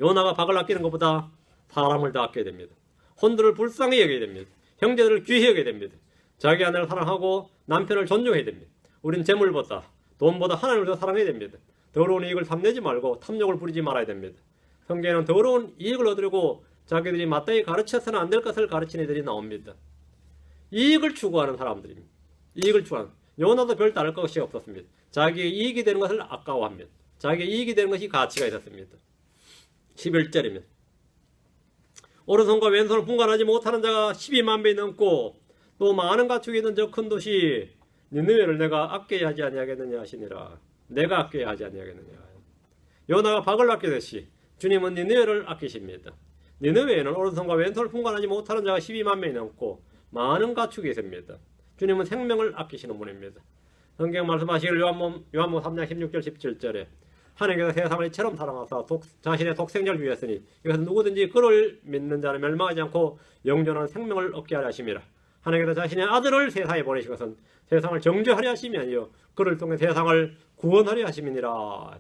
요나가 박을 아끼는 것보다 사람을 더 아껴야 됩니다. 혼들을 불쌍히 여겨야 됩니다. 형제들을 귀히 여겨야 됩니다. 자기 아내를 사랑하고 남편을 존중해야 됩니다. 우린 재물보다 돈보다 하나님을 더 사랑해야 됩니다. 더러운 이익을 탐내지 말고 탐욕을 부리지 말아야 됩니다. 성경에는 더러운 이익을 얻으려고 자기들이 마땅히 가르쳐서는 안 될 것을 가르치는 이들이 나옵니다. 이익을 추구하는 사람들입니다. 이익을 추구하는. 요나도 별 다를 것이 없었습니다. 자기의 이익이 되는 것을 아까워합니다. 자기의 이익이 되는 것이 가치가 있었습니다. 11절이면 오른손과 왼손을 분간하지 못하는 자가 12만 명이 넘고 또 많은 가축이 있는 저 큰 도시 니느웨를 내가 아껴야 하지 아니하겠느냐 하시니라. 내가 아껴야 하지 아니하겠느냐. 요나가 박을 아끼듯이 주님은 니느웨를 아끼십니다. 니느웨에는 오른손과 왼손을 분간하지 못하는 자가 12만 명이 넘고 많은 가축이 있습니다. 주님은 생명을 아끼시는 분입니다. 성경 말씀하시길 요한복음 3장 16절 17절에 하나님께서 세상을 이처럼 사랑하사 자신의 독생자를 주셨으니 이것은 누구든지 그를 믿는 자는 멸망하지 않고 영존한 생명을 얻게 하려 하심이라. 하나님께서 자신의 아들을 세상에 보내신 것은 세상을 정죄하려 하심이 아니요 그를 통해 세상을 구원하려 하심이니라.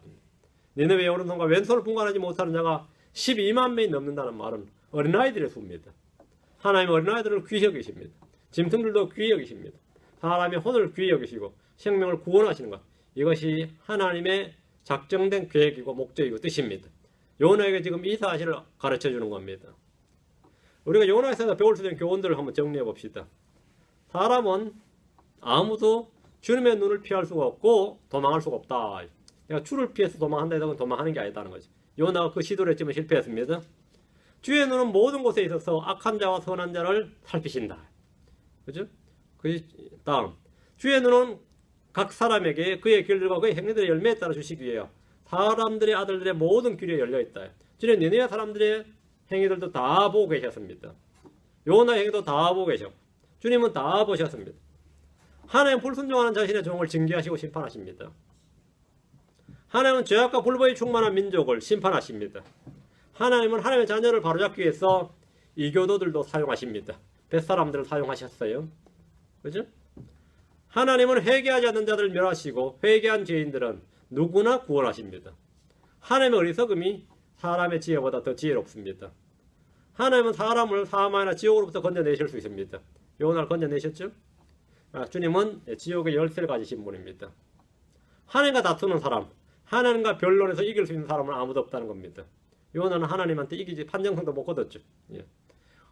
니느웨의 오른손과 왼손을 분간하지 못하는 자가 12만 명이 넘는다는 말은 어린아이들의 수입니다. 하나님은 어린아이들을 귀히 여기십니다. 짐승들도 귀히 여기십니다. 사람의 혼을 귀히 여기시고 생명을 구원하시는 것, 이것이 하나님의 작정된 계획이고 목적이고 뜻입니다. 요나에게 지금 이 사실을 가르쳐주는 겁니다. 우리가 요나에서 배울 수 있는 교훈들을 한번 정리해 봅시다. 사람은 아무도 주님의 눈을 피할 수가 없고 도망할 수가 없다. 그러니까 주를 피해서 도망한다 해서 도망하는 게 아니다는 거죠. 요나가 그 시도를 했지만 실패했습니다. 주의 눈은 모든 곳에 있어서 악한 자와 선한 자를 살피신다. 그죠? 그 다음, 주의 눈은 각 사람에게 그의 길들과 그의 행위들의 열매에 따라 주시기 위하여 사람들의 아들들의 모든 길에 열려있다. 주님 니느웨 사람들의 행위들도 다 보고 계셨습니다. 요나의 행위도 다 보고 계셨고 주님은 다 보셨습니다. 하나님 불순종하는 자신의 종을 징계하시고 심판하십니다. 하나님은 죄악과 불법이 충만한 민족을 심판하십니다. 하나님은 하나님의 자녀를 바로잡기 위해서 이교도들도 사용하십니다. 뱃사람들을 사용하셨어요. 그죠? 하나님은 회개하지 않는 자들을 멸하시고 회개한 죄인들은 누구나 구원하십니다. 하나님의 어리석음이 사람의 지혜보다 더 지혜롭습니다. 하나님은 사람을 사망이나 지옥으로부터 건져내실 수 있습니다. 요나를 건져내셨죠? 주님은 지옥의 열쇠를 가지신 분입니다. 하나님과 다투는 사람, 하나님과 변론에서 이길 수 있는 사람은 아무도 없다는 겁니다. 요나는 하나님한테 이기지 판정성도 못 거뒀죠.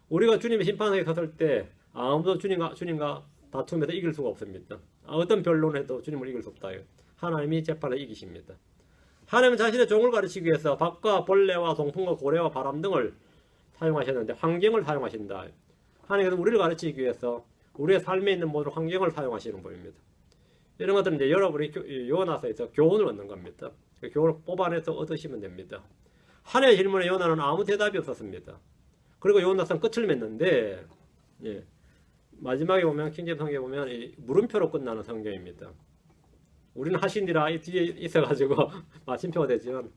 우리가 주님의 심판에 섰을 때 아무도 주님과 다툼에서 이길 수가 없습니다. 어떤 변론에도 주님을 이길 수 없다. 하나님이 재판을 이기십니다. 하나님은 자신의 종을 가르치기 위해서 박과 벌레와 동풍과 고래와 바람 등을 사용하셨는데 환경을 사용하신다. 하나님께서 우리를 가르치기 위해서 우리의 삶에 있는 모든 환경을 사용하시는 분입니다. 이런 것들은 이제 여러분이 요나서에서 교훈을 얻는 겁니다. 그 교훈을 뽑아내서 얻으시면 됩니다. 하나님의 질문에 요나는 아무 대답이 없었습니다. 그리고 요나서는 끝을 맺는데 마지막에 보면 킹제임 성경에 보면 이 물음표로 끝나는 성경입니다. 우리는 하시니라 이 뒤에 있어가지고 마침표가 되지만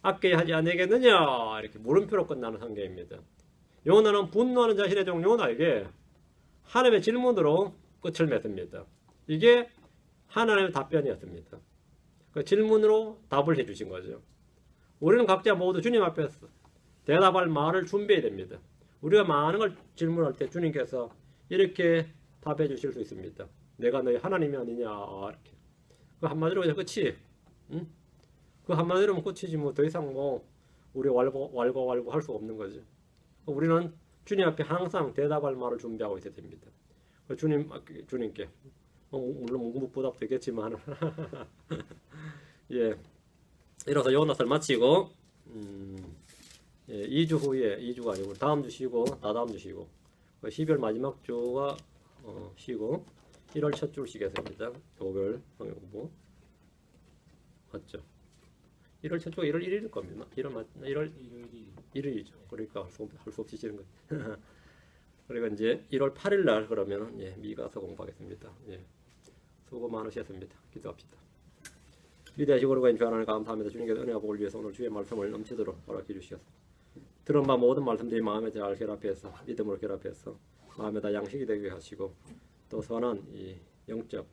아껴야 하지 아니겠느냐 이렇게 물음표로 끝나는 성경입니다. 요나는 분노하는 자신의 종 요나에게 하나님의 질문으로 끝을 맺습니다. 이게 하나님의 답변이었습니다. 그 질문으로 답을 해주신 거죠. 우리는 각자 모두 주님 앞에서 대답할 말을 준비해야 됩니다. 우리가 많은 걸 질문할 때 주님께서 이렇게 답해 주실 수 있습니다. 내가 너희 하나님이 아니냐 이렇게. 그 한마디로 그냥 끝이. 응? 그 한마디로면 끝이지 뭐 더 이상 뭐 우리 왈고 할 수가 없는 거죠. 우리는 주님 앞에 항상 대답할 말을 준비하고 있어야 됩니다. 주님께 물론 묵보답도 되겠지만 이로써 요나서를 마치고 2주 후에 2주가 아니고 다음 주 쉬고 다다음 주 쉬고 12월 마지막 주가 쉬고 1월 첫 주를 쉬겠습니다. 목요일 성경 공부 맞죠? 1월 첫 주가 1월 1일일 겁니다. 1월 1일이죠. 그러니까 할 수 없이 쉬는 거예요. 그리고 이제 1월 8일 날 그러면 미가서 공부하겠습니다. 수고 많으셨습니다. 기도합시다. 위대하시고 거룩하신 주 하나님 감사합니다. 주님께서 은혜와 복을 위해서 오늘 주의 말씀을 넘치도록 허락해 주시옵소서. 들은 바 모든 말씀들이 마음에 잘 결합해서 믿음으로 결합해서 마음에다 양식이 되게 하시고 또 선한 이 영적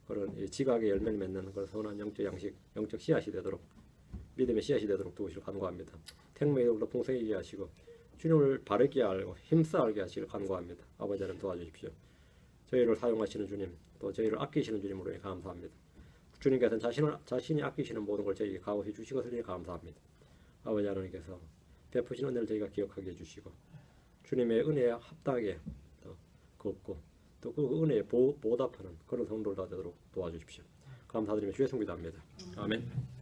그런 이 지각의 열매를 맺는 그런 선한 영적 양식, 영적 씨앗이 되도록 믿음의 씨앗이 되도록 도우시길 간구합니다. 생명이 더욱더 풍성하게 하시고 주님을 바르게 알고 힘써 알게 하시길 간구합니다. 아버지 하나님 도와주십시오. 저희를 사용하시는 주님, 또 저희를 아끼시는 주님으로 감사합니다. 주님께서는 자신이 아끼시는 모든 걸 저희에게 가호해 주시것을 감사합니다. 아버지 하나님께서 베푸신 은혜를 저희가 기억하게 해주시고 주님의 은혜에 합당하게 더 걷고 또 그 은혜에 보답하는 그런 성도를 다 되도록 도와주십시오. 감사드리며 주의 성기도합니다. 아멘.